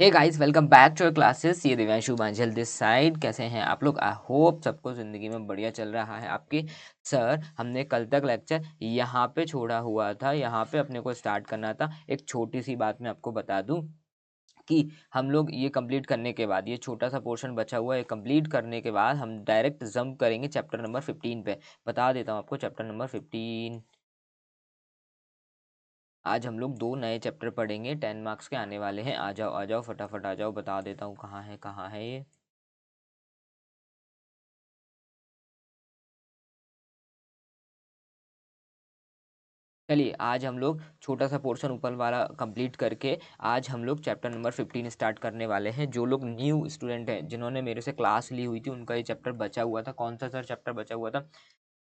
Hey guys, welcome back to your classes. ये Divyanshu बांझल this side. कैसे हैं आप लोग? आई होप सबको ज़िंदगी में बढ़िया चल रहा है। आपके सर हमने कल तक लेक्चर यहाँ पे छोड़ा हुआ था, यहाँ पे अपने को स्टार्ट करना था। एक छोटी सी बात मैं आपको बता दूं कि हम लोग ये कंप्लीट करने के बाद, ये छोटा सा पोर्शन बचा हुआ है, कंप्लीट करने के बाद हम डायरेक्ट जंप करेंगे चैप्टर नंबर 15 पे। बता देता हूँ आपको, चैप्टर नंबर 15 आज हम लोग दो नए चैप्टर पढ़ेंगे, 10 मार्क्स के आने वाले हैं। आ जाओ फटाफट आ जाओ, बता देता हूँ कहाँ है ये। चलिए, आज हम लोग छोटा सा पोर्शन ऊपर वाला कंप्लीट करके आज हम लोग चैप्टर नंबर 15 स्टार्ट करने वाले हैं। जो लोग न्यू स्टूडेंट हैं, जिन्होंने मेरे से क्लास ली हुई थी, उनका ये चैप्टर बचा हुआ था। कौन सा सर चैप्टर बचा हुआ था?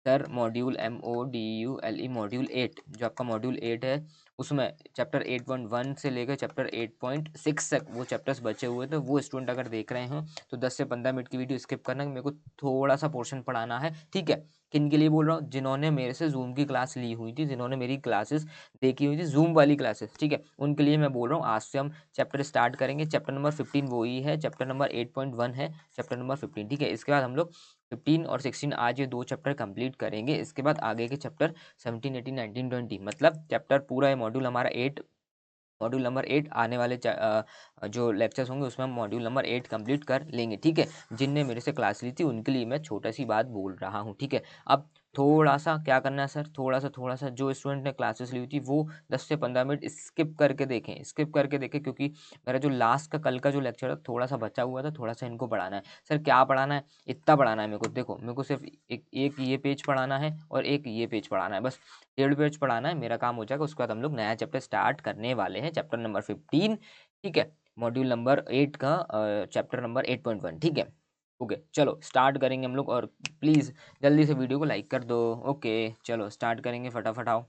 सर मॉड्यूल MODULE मॉड्यूल 8, जो आपका मॉड्यूल 8 है, उसमें चैप्टर 8.1 से लेकर चैप्टर 8.6 तक वो चैप्टर्स बचे हुए थे। वो स्टूडेंट अगर देख रहे हो तो 10 से 15 मिनट की वीडियो स्किप करना, मेरे को थोड़ा सा पोर्शन पढ़ाना है, ठीक है। किन के लिए बोल रहा हूँ? जिन्होंने मेरे से जूम की क्लास ली हुई थी, जिन्होंने मेरी क्लासेस देखी हुई थी, जूम वाली क्लासेस, ठीक है, उनके लिए मैं बोल रहा हूँ। आज से हम चैप्टर स्टार्ट करेंगे। चैप्टर नंबर 15 वो ही है, चैप्टर नंबर 8.1 है, चैप्टर नंबर 15, ठीक है। इसके बाद हम लोग 15 और 16 आज ये दो चैप्टर कंप्लीट करेंगे। इसके बाद आगे के चैप्टर 17, 18, 19, 20, मतलब चैप्टर पूरा है मॉड्यूल हमारा 8, मॉड्यूल नंबर 8 आने वाले जो लेक्चर्स होंगे उसमें हम मॉड्यूल नंबर 8 कंप्लीट कर लेंगे, ठीक है। जिनने मेरे से क्लास ली थी उनके लिए मैं छोटा सी बात बोल रहा हूँ, ठीक है। अब थोड़ा सा क्या करना है सर, थोड़ा सा जो स्टूडेंट ने क्लासेस ली हुई थी वो 10 से 15 मिनट स्किप करके देखें, क्योंकि मेरा जो लास्ट का कल का जो लेक्चर है थोड़ा सा बचा हुआ था, थोड़ा सा इनको पढ़ाना है। सर क्या पढ़ाना है? इतना पढ़ाना है मेरे को। देखो, मेरे को सिर्फ एक ये पेज पढ़ाना है और एक ये पेज पढ़ाना है, बस 1.5 पेज पढ़ाना है, मेरा काम हो जाएगा। उसके बाद हम लोग नया चैप्टर स्टार्ट करने वाले हैं, चैप्टर नंबर 15, ठीक है। मॉड्यूल नंबर 8 का चैप्टर नंबर 8.1, ठीक है। ओके, चलो स्टार्ट करेंगे हम लोग। और प्लीज़ जल्दी से वीडियो को लाइक कर दो। ओके, चलो स्टार्ट करेंगे, फटाफट आओ।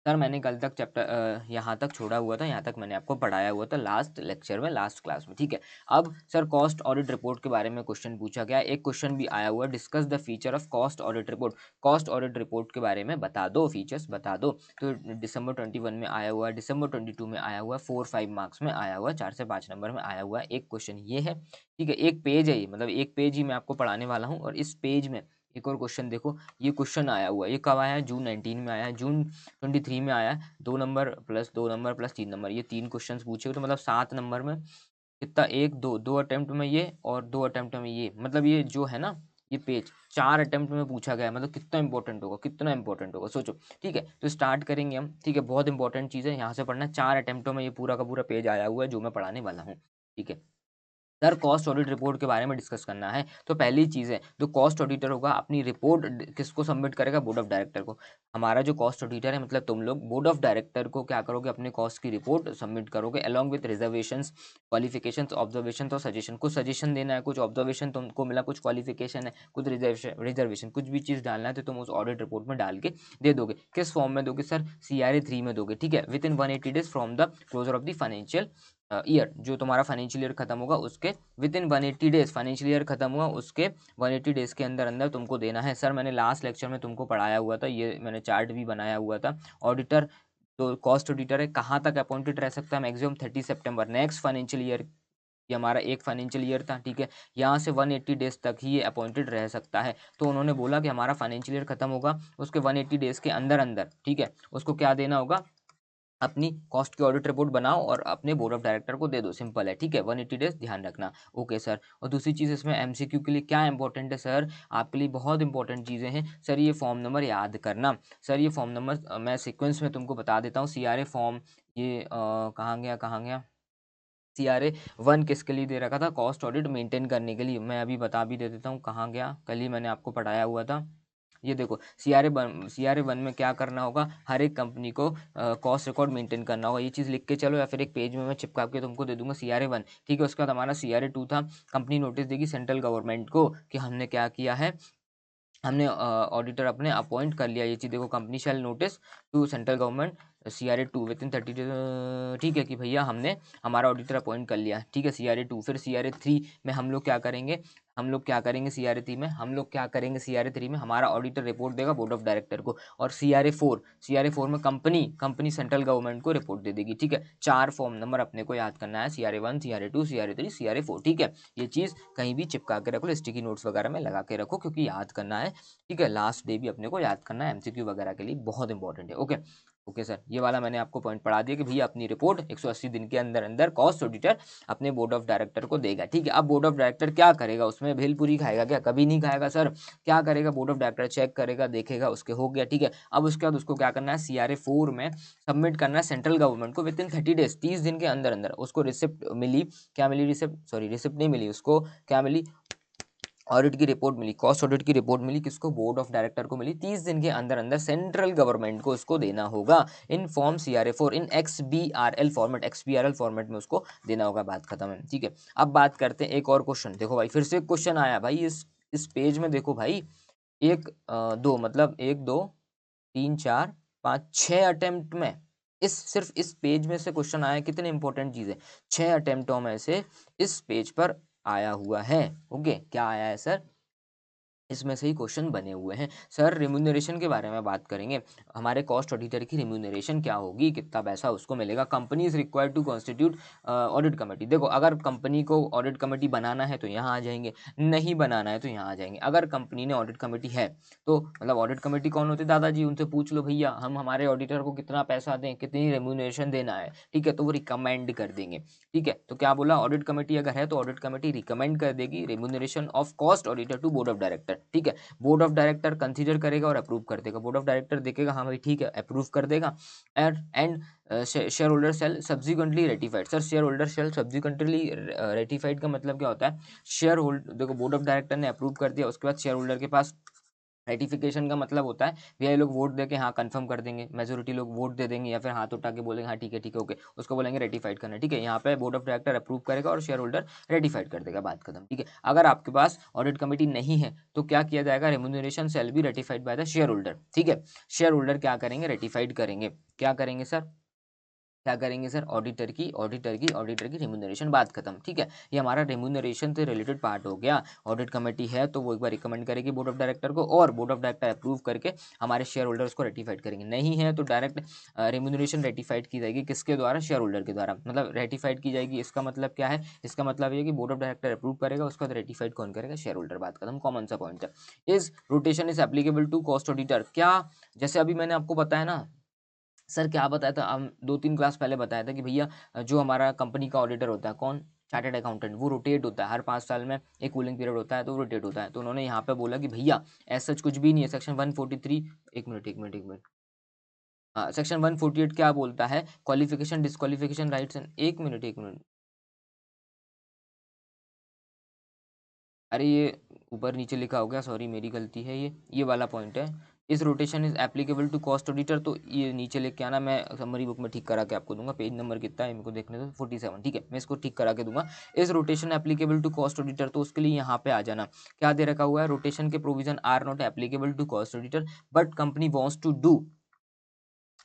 सर मैंने कल तक चैप्टर यहाँ तक छोड़ा हुआ था, यहाँ तक मैंने आपको पढ़ाया हुआ था लास्ट लेक्चर में, लास्ट क्लास में, ठीक है। अब सर कॉस्ट ऑडिट रिपोर्ट के बारे में क्वेश्चन पूछा गया। एक क्वेश्चन भी आया हुआ, discuss the feature of cost audit report. Cost audit report के बारे में बता दो, फीचर्स बता दो। तो दिसंबर 21 में आया हुआ है, दिसंबर 22 में आया हुआ है, 4-5 मार्क्स में आया हुआ है, 4 से 5 नंबर में आया हुआ है। एक क्वेश्चन ये है, ठीक है। एक पेज है ये, मतलब एक पेज ही मैं आपको पढ़ाने वाला हूँ। और इस पेज में एक और क्वेश्चन देखो, ये क्वेश्चन आया हुआ है, ये कब आया है? जून 19 में आया है, जून 23 में आया है। 2 नंबर प्लस 3 नंबर, ये 3 क्वेश्चन पूछे हुए, तो मतलब 7 नंबर में कितना, एक दो दो अटेम्प्ट में ये और 2 अटेम्प्ट में ये, मतलब ये जो है ना, ये पेज 4 अटेम्प्ट में पूछा गया है। मतलब कितना इंपॉर्टेंट होगा, कितना इंपॉर्टेंट होगा, सोचो, ठीक है। तो स्टार्ट करेंगे हम, ठीक है। बहुत इंपॉर्टेंट चीज़ है, यहाँ से पढ़ना। 4 अटेम्प्टों में ये पूरा का पूरा पेज आया हुआ है जो मैं पढ़ाने वाला हूँ, ठीक है। सर कॉस्ट ऑडिट रिपोर्ट के बारे में डिस्कस करना है। तो पहली चीज़ है, जो कॉस्ट ऑडिटर होगा अपनी रिपोर्ट किसको सबमिट करेगा? बोर्ड ऑफ डायरेक्टर को। हमारा जो कॉस्ट ऑडिटर है, मतलब तुम लोग बोर्ड ऑफ डायरेक्टर को क्या करोगे? अपने कॉस्ट की रिपोर्ट सबमिट करोगे along with reservations, qualifications, observation और सजेशन। कुछ सजेशन देना है, कुछ ऑब्जर्वेशन तुमको मिला, कुछ क्वालिफिकेशन है, कुछ रिजर्वेशन, कुछ भी चीज़ डालना है तो तुम उस ऑडिट रिपोर्ट में डाल के दे दोगे। किस फॉर्म में दोगे सर? CRA 3 में दोगे, ठीक है। Within 180 days from the closure of the financial year. जो तुम्हारा फाइनेंशियल ईयर खत्म होगा उसके within 180 days, financial year खत्म हुआ उसके 180 डेज के अंदर अंदर तुमको देना है। सर मैंने लास्ट लेक्चर में तुमको पढ़ाया हुआ था, ये मैंने चार्ट भी बनाया हुआ था। ऑडिटर, तो कॉस्ट ऑडिटर है, कहाँ तक अपॉइंटेड रह सकता है? मैक्सिमम 30 सितंबर नेक्स्ट फाइनेंशियल ईयर। ये हमारा एक फाइनेंशियल ईयर था, ठीक है। यहाँ से 180 डेज तक ही ये अपॉइंटेड रह सकता है। तो उन्होंने बोला कि हमारा फाइनेंशियल ईयर खत्म होगा, उसके 180 डेज के अंदर अंदर, ठीक है, उसको क्या देना होगा? अपनी कॉस्ट की ऑडिट रिपोर्ट बनाओ और अपने बोर्ड ऑफ डायरेक्टर को दे दो, सिंपल है, ठीक है। 180 डेज, ध्यान रखना। Okay sir. और दूसरी चीज़ इसमें MCQ के लिए क्या इंपॉर्टेंट है सर? आपके लिए बहुत इंपॉर्टेंट चीज़ें हैं सर, ये फॉर्म नंबर याद करना। सर ये फॉर्म नंबर मैं सीक्वेंस में तुमको बता देता हूँ। CRA फॉर्म, ये कहाँ गया? CRA 1 किसके लिए दे रखा था? कॉस्ट ऑडिट मेंटेन करने के लिए। मैं अभी बता भी दे देता हूँ कहाँ गया, कल ही मैंने आपको पढ़ाया हुआ था। ये देखो, CRA 1 में क्या करना होगा? हर एक कंपनी को कॉस्ट रिकॉर्ड मेंटेन करना होगा। ये चीज़ लिख के चलो, या फिर एक पेज में मैं चिपका के तुमको दे दूंगा, CRA 1, ठीक है। उसके बाद हमारा CRA 2 था, कंपनी नोटिस देगी सेंट्रल गवर्नमेंट को कि हमने क्या किया है, हमने ऑडिटर अपने अपॉइंट कर लिया। ये चीज़ देखो, company shall notice to central government CRA 2 within 30 days, ठीक है कि भैया हमने हमारा ऑडिटर अपॉइंट कर लिया, ठीक है CRA 2। फिर CRA 3 में हम लोग क्या करेंगे, CRA 3 में हमारा ऑडिटर रिपोर्ट देगा बोर्ड ऑफ डायरेक्टर को। और CRA 4 में कंपनी सेंट्रल गवर्नमेंट को रिपोर्ट दे देगी, ठीक है। 4 फॉर्म नंबर अपने को याद करना है, CRA 1, CRA 2, CRA 3, CRA 4, ठीक है। ये चीज़ कहीं भी चिपका के रखो, स्टिकी नोट्स वगैरह में लगा के रखो, क्योंकि याद करना है, ठीक है। लास्ट डे भी अपने को याद करना है, MCQ वगैरह के लिए बहुत इंपॉर्टेंट है। ओके ओके सर, ये वाला मैंने आपको पॉइंट पढ़ा दिया कि भैया अपनी रिपोर्ट 180 दिन के अंदर अंदर कॉस्ट ऑडिटर अपने बोर्ड ऑफ डायरेक्टर को देगा, ठीक है। अब बोर्ड ऑफ डायरेक्टर क्या करेगा, उसमें भेलपुरी खाएगा क्या? कभी नहीं खाएगा सर। क्या करेगा, बोर्ड ऑफ डायरेक्टर चेक करेगा, देखेगा, उसके हो गया, ठीक है। अब उसके बाद उसको क्या करना है, CRA 4 में सबमिट करना है सेंट्रल गवर्नमेंट को विद इन 30 डेज, 30 दिन के अंदर अंदर। उसको रिसिप्ट मिली, क्या मिली, रिसिप्ट नहीं मिली उसको, क्या मिली, ऑडिट की रिपोर्ट मिली, कॉस्ट ऑडिट की रिपोर्ट मिली, किसको, बोर्ड ऑफ डायरेक्टर को मिली। 30 दिन के अंदर अंदर सेंट्रल गवर्नमेंट को उसको देना होगा in form CRA 4 in XBRL format में उसको देना होगा। बात खत्म है, ठीक है। अब बात करते हैं एक और क्वेश्चन। देखो भाई, फिर से एक क्वेश्चन आया भाई इस पेज में। देखो भाई, दो मतलब 1 2 3 4 5 6 अटेम्प्ट में सिर्फ इस पेज में से क्वेश्चन आया। कितने इंपॉर्टेंट चीज है, 6 अटेम्प्टों में से इस पेज पर आया हुआ है। ओके, क्या आया है सर, इसमें से ही क्वेश्चन बने हुए हैं। सर रिम्यूनरेशन के बारे में बात करेंगे, हमारे कॉस्ट ऑडिटर की रिम्यूनरेशन क्या होगी, कितना पैसा उसको मिलेगा। Company is required to constitute audit committee. देखो, अगर कंपनी को ऑडिट कमेटी बनाना है तो यहाँ आ जाएंगे, नहीं बनाना है तो यहाँ आ जाएंगे। अगर कंपनी ने ऑडिट कमेटी है तो मतलब ऑडिट कमेटी कौन होती है, दादाजी, उनसे पूछ लो भैया हम हमारे ऑडिटर को कितना पैसा दें, कितनी रेम्यूनरेशन देना है, ठीक है। तो वो रिकमेंड कर देंगे, ठीक है। तो क्या बोला, ऑडिट कमेटी अगर है तो ऑडिट कमेटी रिकमेंड कर देगी remuneration of cost auditor to board of director, ठीक है। बोर्ड ऑफ डायरेक्टर कंसीडर करेगा और अप्रूव कर देगा। बोर्ड ऑफ डायरेक्टर देखेगा, हाँ भाई ठीक है, अप्रूव कर देगा। And share holder shall subsequently ratified. Sir share holder shall subsequently ratified का मतलब क्या होता है, शेयर होल्डर, देखो बोर्ड ऑफ डायरेक्टर ने अप्रूव कर दिया, उसके बाद शेयर होल्डर के पास रेटिफिकेशन का मतलब होता है भैया ये लोग वोट देके हाँ कंफर्म कर देंगे, मेजोरिटी लोग वोट दे देंगे या फिर हाथ उठा के बोलेंगे हाँ ठीक है ओके, उसको बोलेंगे रेटिफाइड करना, ठीक है। यहाँ पे बोर्ड ऑफ डायरेक्टर अप्रूव करेगा और शेयर होल्डर रेटिफाइड कर देगा, बात खत्म, ठीक है। अगर आपके पास ऑडिट कमेटी नहीं है तो क्या किया जाएगा, remuneration shall be ratified by the share holder, ठीक है। शेयर होल्डर क्या करेंगे, रेटिफाइड करेंगे। क्या करेंगे सर, क्या करेंगे सर, ऑडिटर की रेम्यूनरेशन, बात खत्म, ठीक है। ये हमारा रेम्यूनरेशन से रिलेटेड पार्ट हो गया। ऑडिट कमेटी है तो वो एक बार रिकमेंड करेगी बोर्ड ऑफ डायरेक्टर को और बोर्ड ऑफ डायरेक्टर अप्रूव करके हमारे शेयर होल्डर्स को रेटिफाइड करेंगे। नहीं है तो डायरेक्ट रेम्यूनरेशन रेटिफाइड की जाएगी, किसके द्वारा, शेयर होल्डर के द्वारा, मतलब रेटिफाइड की जाएगी। इसका मतलब क्या है, इसका मतलब ये कि बोर्ड ऑफ डायरेक्टर अप्रूव करेगा, उसके बाद रेटिफाइड कौन करेगा, शेयर होल्डर, बात खत्म, कॉमन सा पॉइंट है। Is rotation is applicable to cost auditor, क्या, जैसे अभी मैंने आपको बताया ना सर, क्या बताया था, हम 2 3 क्लास पहले बताया था कि भैया जो हमारा कंपनी का ऑडिटर होता है, कौन, चार्टर्ड अकाउंटेंट, वो रोटेट होता है हर 5 साल में, एक कूलिंग पीरियड होता है तो रोटेट होता है। तो उन्होंने यहाँ पे बोला कि भैया ऐसा कुछ भी नहीं है, सेक्शन 143, एक मिनट, हाँ, सेक्शन 148 क्या बोलता है, क्वालिफिकेशन डिस्क्वालिफिकेशन राइट्स एंड, एक मिनट, अरे ये ऊपर नीचे लिखा हो गया, सॉरी मेरी गलती है, ये वाला पॉइंट है। Is rotation is applicable to cost auditor, तो ये नीचे लेके आना, मैं समरी बुक में ठीक करा के आपको दूंगा। पेज नंबर कितना है मेरे को देखने दो, 47, ठीक है, मैं इसको ठीक करा के दूंगा। Is rotation applicable to cost auditor, तो उसके लिए यहाँ पे आ जाना, क्या दे रखा हुआ है, रोटेशन के provision are not applicable to cost auditor but company wants to do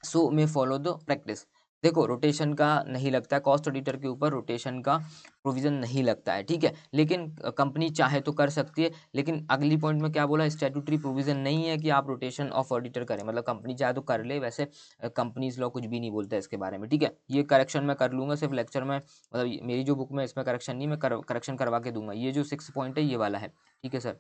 so may follow the practice. देखो रोटेशन का नहीं लगता है, कॉस्ट ऑडिटर के ऊपर रोटेशन का प्रोविजन नहीं लगता है, ठीक है। लेकिन कंपनी चाहे तो कर सकती है, लेकिन अगली पॉइंट में क्या बोला, स्टैट्यूटरी प्रोविजन नहीं है कि आप रोटेशन ऑफ ऑडिटर करें, मतलब कंपनी चाहे तो कर ले, वैसे कंपनीज लॉ कुछ भी नहीं बोलता है इसके बारे में, ठीक है। ये करेक्शन मैं कर लूंगा सिर्फ लेक्चर में, मतलब मेरी जो बुक में इसमें करेक्शन नहीं, मैं करेक्शन करवा के दूंगा। ये जो 6 पॉइंट है ये वाला है, ठीक है सर।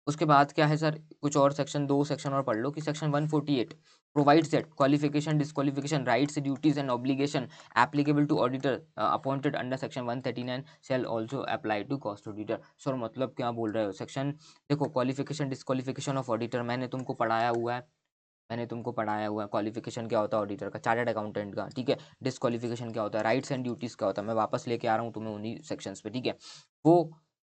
उसके बाद क्या है सर, कुछ और सेक्शन, 2 सेक्शन और पढ़ लो कि section 148 provides that qualification disqualification rights duties and obligation applicable to auditor appointed under section 139 shall also apply to cost auditor. Sir मतलब क्या बोल रहे हो, सेक्शन देखो, क्वालिफिकेशन डिस्क्वालिफिकेशन ऑफ ऑडिटर मैंने तुमको पढ़ाया हुआ है, क्वालिफिकेशन क्या होता है ऑडिटर का, चार्टर्ड अकाउंटेंट का, ठीक है। डिस्क्वालिफिकेशन क्या होता है, राइट्स एंड ड्यूटीज क्या होता है, मैं वापस लेके आ रहा हूँ तुम्हें उन्हीं सेक्शंस पे, ठीक है। वो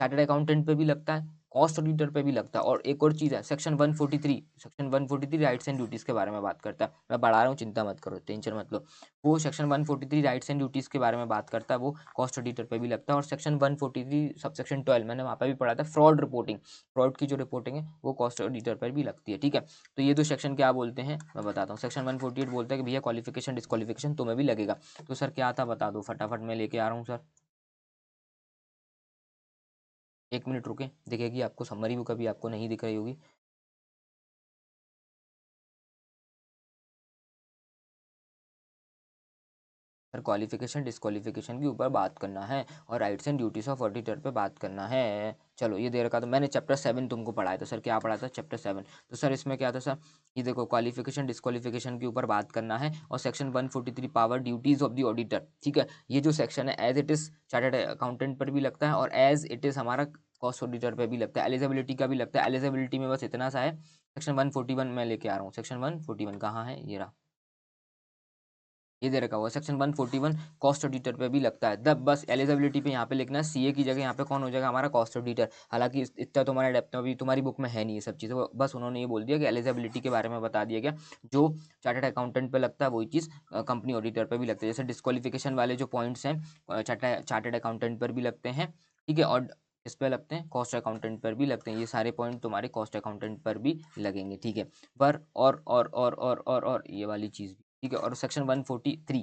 चार्टर्ड अकाउंटेंट पे भी लगता है, कॉस्ट ऑडिटर पे भी लगता है। और एक और चीज़ है सेक्शन 143 राइट्स एंड ड्यूटीज़ के बारे में बात करता है। मैं बढ़ा रहा हूँ, चिंता मत करो, टेंशन मत लो। वो सेक्शन 143 राइट्स एंड ड्यूटीज़ के बारे में बात करता है, वो कॉस्ट ऑडिटर पे भी लगता है। और सेक्शन 143 सबसेक्शन 12 मैंने वहाँ पे भी पढ़ा था, फ्रॉड रिपोर्टिंग, फ्रॉड की जो रिपोर्टिंग है वो कॉस्ट ऑडिटर पर भी लगती है। ठीक है, तो ये दो सेक्शन क्या बोलते हैं मैं बताता हूँ। सेक्शन 148 बोलता है कि भैया क्वालिफिकेशन डिस्क्वालिफिकेशन तुम्हें भी लगेगा। तो सर क्या था बता दो फटाफट, मैं लेके आ रहा हूँ सर। 1 मिनट रुके, दिखेगी आपको समरी बुक, अभी आपको नहीं दिख रही होगी। सर क्वालिफिकेशन डिस्क्वालिफिकेशन के ऊपर बात करना है और rights and duties of auditor पे बात करना है। चलो ये दे रखा, तो मैंने चैप्टर 7 तुमको पढ़ाया था सर, क्या पढ़ा था चैप्टर 7। तो सर इसमें क्या था सर, ये देखो क्वालिफिकेशन डिस्क्वालिफिकेशन के ऊपर बात करना है और section 143 power duties of the auditor. ठीक है, ये जो सेक्शन है as it is chartered accountant पर भी लगता है और एज इट इज हमारा कॉस्ट ऑडिटर पे भी लगता है, एलिजिबिलिटी का भी लगता है। एलिजिबिलिटी में बस इतना सा है, सेक्शन 141 में लेके आ रहा हूँ। सेक्शन 141 कहाँ है, ये रहा, ये दे रखा हुआ सेक्शन 141 कॉस्ट ऑडिटर पे भी लगता है। तब बस एलिजिबिलिटी पे यहाँ पे लिखना है सीए की जगह यहाँ पे कौन हो जाएगा हमारा कॉस्ट ऑडिटर। हालांकि इतना तुम्हारे डेप्थ में अभी तुम्हारी बुक में है नहीं ये सब चीज़ें, बस उन्होंने ये बोल दिया कि एलिजिबिलिटी के बारे में बता दिया गया। जो चार्टर्ड अकाउंटेंट पे लगता है वही चीज़ कंपनी ऑडिटर पे भी लगता है। जैसे डिस्क्वालिफिकेशन वाले जो पॉइंट्स हैं चार्टर्ड अकाउंटेंट पर भी लगते हैं। ठीक है, और इस पे लगते हैं कॉस्ट अकाउंटेंट पर भी लगते हैं। ये सारे पॉइंट तुम्हारे कॉस्ट अकाउंटेंट पर भी लगेंगे। ठीक है, पर और ये वाली चीज़ भी ठीक है। और सेक्शन 143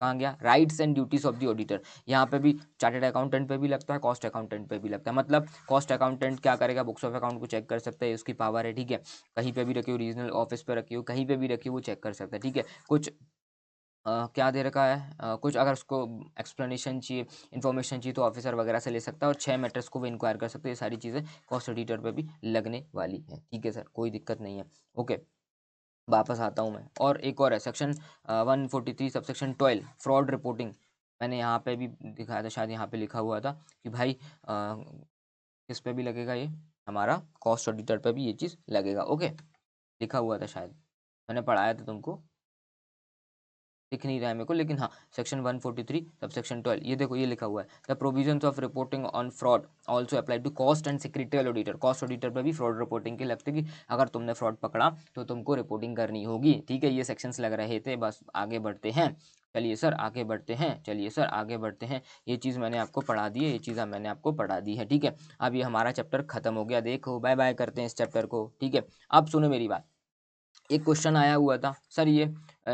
कहाँ गया, rights and duties of the auditor. यहाँ पे भी चार्टर्ड अकाउंटेंट पे भी लगता है, कॉस्ट अकाउंटेंट पे भी लगता है। मतलब कॉस्ट अकाउंटेंट क्या करेगा, बुक्स ऑफ अकाउंट को चेक कर सकता है, उसकी पावर है। ठीक है, कहीं पे भी रखी हो, रीजनल ऑफिस पे रखी हो, कहीं पे भी रखी हो, वो चेक कर सकता है। ठीक है, कुछ क्या दे रखा है, कुछ अगर उसको एक्सप्लेनेशन चाहिए, इन्फॉर्मेशन चाहिए तो ऑफिसर वगैरह से ले सकता है और 6 मैटर्स को वो इंक्वायर कर सकते हैं। ये सारी चीज़ें कॉस्ट ऑडिटर पे भी लगने वाली है। ठीक है सर, कोई दिक्कत नहीं है। ओके, वापस आता हूँ मैं। और एक और है सेक्शन 143 सबसेक्शन 12 फ्रॉड रिपोर्टिंग। मैंने यहाँ पे भी दिखाया था, शायद यहाँ पे लिखा हुआ था कि भाई किस पे भी लगेगा, ये हमारा कॉस्ट ऑडिटर पे भी ये चीज़ लगेगा। ओके, लिखा हुआ था शायद, मैंने पढ़ाया था तुमको, दिख नहीं रहा है मेरे को, लेकिन हाँ सेक्शन 143 सब सेक्शन 12 ये देखो ये लिखा हुआ है, the provisions of reporting on fraud also apply to cost and secretarial auditor. Cost auditor पर भी फ्रॉड रिपोर्टिंग के लगते कि अगर तुमने फ्रॉड पकड़ा तो तुमको रिपोर्टिंग करनी होगी। ठीक है, ये सेक्शंस लग रहे थे, बस आगे बढ़ते हैं। चलिए सर आगे बढ़ते हैं, चलिए सर आगे बढ़ते हैं। ये चीज़ मैंने आपको पढ़ा दी है, ये चीज़ मैंने आपको पढ़ा दी है। ठीक है, अब ये हमारा चैप्टर खत्म हो गया, देखो बाय बाय करते हैं इस चैप्टर को। ठीक है, अब सुनो मेरी बात। एक क्वेश्चन आया हुआ था सर, ये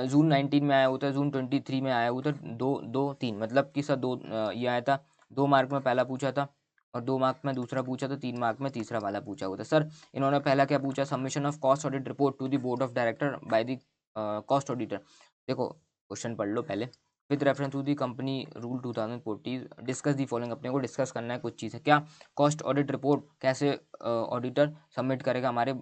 जून 19 में आया हुआ था, जून 23 में आया हुआ था, दो दो तीन मतलब कि सर दो ये आया था, 2 मार्क में पहला पूछा था और 2 मार्क में दूसरा पूछा था, 3 मार्क में तीसरा वाला पूछा हुआ था। सर इन्होंने पहला क्या पूछा, submission of cost audit report to the board of director by the cost auditor. देखो क्वेश्चन पढ़ लो पहले। With reference to the company rule 2014 discuss the following. अपने को डिस्कस करना है कुछ चीज़ है, क्या कॉस्ट ऑडिट रिपोर्ट कैसे ऑडिटर सबमिट करेगा हमारे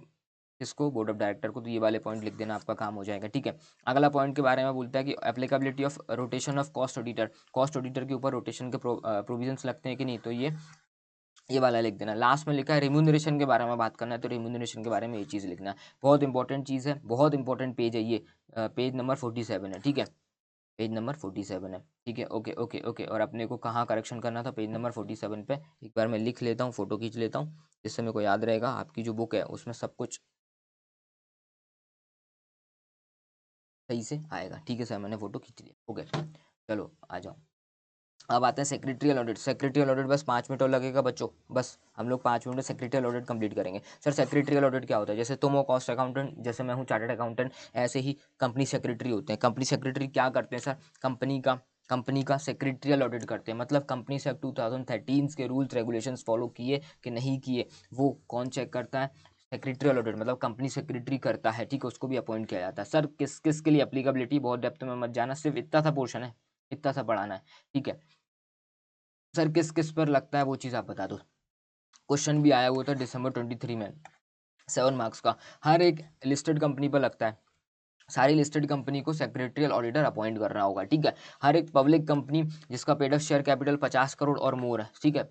इसको बोर्ड ऑफ डायरेक्टर को। तो ये वाले पॉइंट लिख देना, आपका काम हो जाएगा। ठीक है, अगला पॉइंट के बारे में बोलता है कि applicability of rotation of cost auditor. Cost auditor के ऊपर रोटेशन के प्रोविजंस लगते हैं कि नहीं, तो ये वाला लिख देना। लास्ट में लिखा है रिम्यूनरेशन के बारे में बात करना है, तो रिम्यूनरेशन के बारे में ये चीज़ लिखना है। बहुत इंपॉर्टेंट चीज़ है, बहुत इंपॉर्टेंट पेज है ये, पेज नंबर 47 है। ठीक है, पेज नंबर 47 है। ठीक है, ओके ओके ओके। और अपने को कहाँ करेक्शन करना था, पेज नंबर 47 पे। एक बार मैं लिख लेता हूँ, फोटो खींच लेता हूँ, जिससे मेरे को याद रहेगा। आपकी जो बुक है उसमें सब कुछ सही से आएगा। ठीक है सर, मैंने फोटो खींच लिया। ओके, चलो आ जाओ। अब आते हैं सेक्रेटरियल ऑडिट। सेक्रेटरियल ऑडिट बस 5 मिनट और लगेगा बच्चों, बस हम लोग 5 मिनट में सेक्रेटरियल ऑडिट कंप्लीट करेंगे। सर सेक्रेटरियल ऑडिट क्या होता है, जैसे तुम हो कॉस्ट अकाउंटेंट, जैसे मैं हूँ चार्टर्ड अकाउंटेंट, ऐसे ही कंपनी सेक्रेटरी होते हैं। कंपनी सेक्रेटरी क्या करते हैं सर, कंपनी का सेक्रेटरियल ऑडिट करते हैं। मतलब कंपनी से 2013 के रूल्स रेगुलेशंस फॉलो किए कि नहीं किए, वो कौन चेक करता है, सेक्रेटरियल ऑडिट। मतलब कंपनी सेक्रेटरी करता है। ठीक है, उसको भी अपॉइंट किया जाता है। सर किस किस के लिए एप्लीकेबिलिटी, बहुत डेप्थ में मत जाना, सिर्फ इतना सा पोर्शन है, इतना सा पढ़ाना है। ठीक है सर, किस किस पर लगता है वो चीज़ आप बता दो। क्वेश्चन भी आया हुआ था दिसंबर 23 में, 7 मार्क्स का। हर एक लिस्टेड कंपनी पर लगता है, सारी लिस्टेड कंपनी को सेक्रेटरियल ऑडिटर अपॉइंट करना होगा। ठीक है, हर एक पब्लिक कंपनी जिसका paid of share capital 50 crore और मोर है। ठीक है,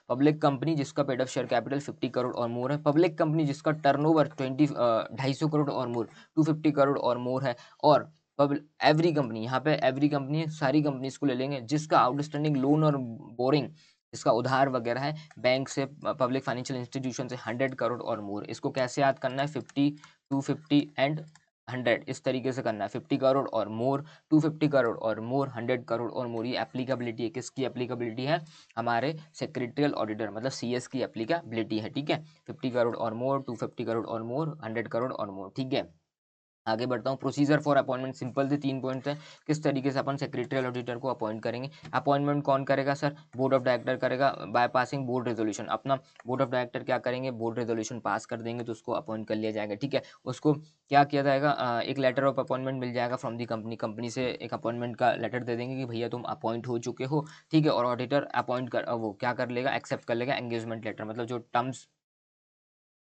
पब्लिक कंपनी जिसका paid of share capital 50 crore और मोर है, पब्लिक कंपनी जिसका टर्नओवर 250 करोड़ और मोर, 250 करोड़ और मोर है। और एवरी कंपनी, यहाँ पे एवरी कंपनी, सारी कंपनीज को ले लेंगे जिसका आउटस्टैंडिंग लोन और बोरिंग, इसका उधार वगैरह है बैंक से, पब्लिक फाइनेंशियल इंस्टीट्यूशन से 100 करोड़ और मोर। इसको कैसे याद करना है, 50, 250 एंड 100, इस तरीके से करना है। 50 करोड़ और मोर, 250 करोड़ और मोर, 100 करोड़ और मोर। ये एप्लीकेबिलिटी है, किसकी एप्लीकेबिलिटी है, हमारे सेक्रेटरियल ऑडिटर मतलब सीएस की एप्लीकेबिलिटी है, ठीक है। 50 करोड़ और मोर, 250 करोड़ और मोर, 100 करोड़ और मोर, ठीक है। आगे बढ़ता हूँ। प्रोसीजर फॉर अपॉइंटमेंट सिंपल से 3 पॉइंट्स हैं, किस तरीके से अपन सेक्रेटरियल ऑडिटर को अपॉइंट करेंगे। अपॉइंटमेंट कौन करेगा सर, बोर्ड ऑफ डायरेक्टर करेगा बाय पासिंग बोर्ड रेजोल्यूशन। अपना बोर्ड ऑफ डायरेक्टर क्या करेंगे, बोर्ड रेजोल्यूशन पास कर देंगे तो उसको अपॉइंट कर लिया जाएगा, ठीक है। उसको क्या किया जाएगा, एक लेटर ऑफ अपॉइंटमेंट मिल जाएगा फ्रॉम दी कंपनी, कंपनी से एक अपॉइंटमेंट का लेटर दे देंगे कि भैया तुम अपॉइंट हो चुके हो, ठीक है। और ऑडिटर अपॉइंट कर वो क्या कर लेगा, एक्सेप्ट कर लेगा एंगेजमेंट लेटर, मतलब जो टर्म्स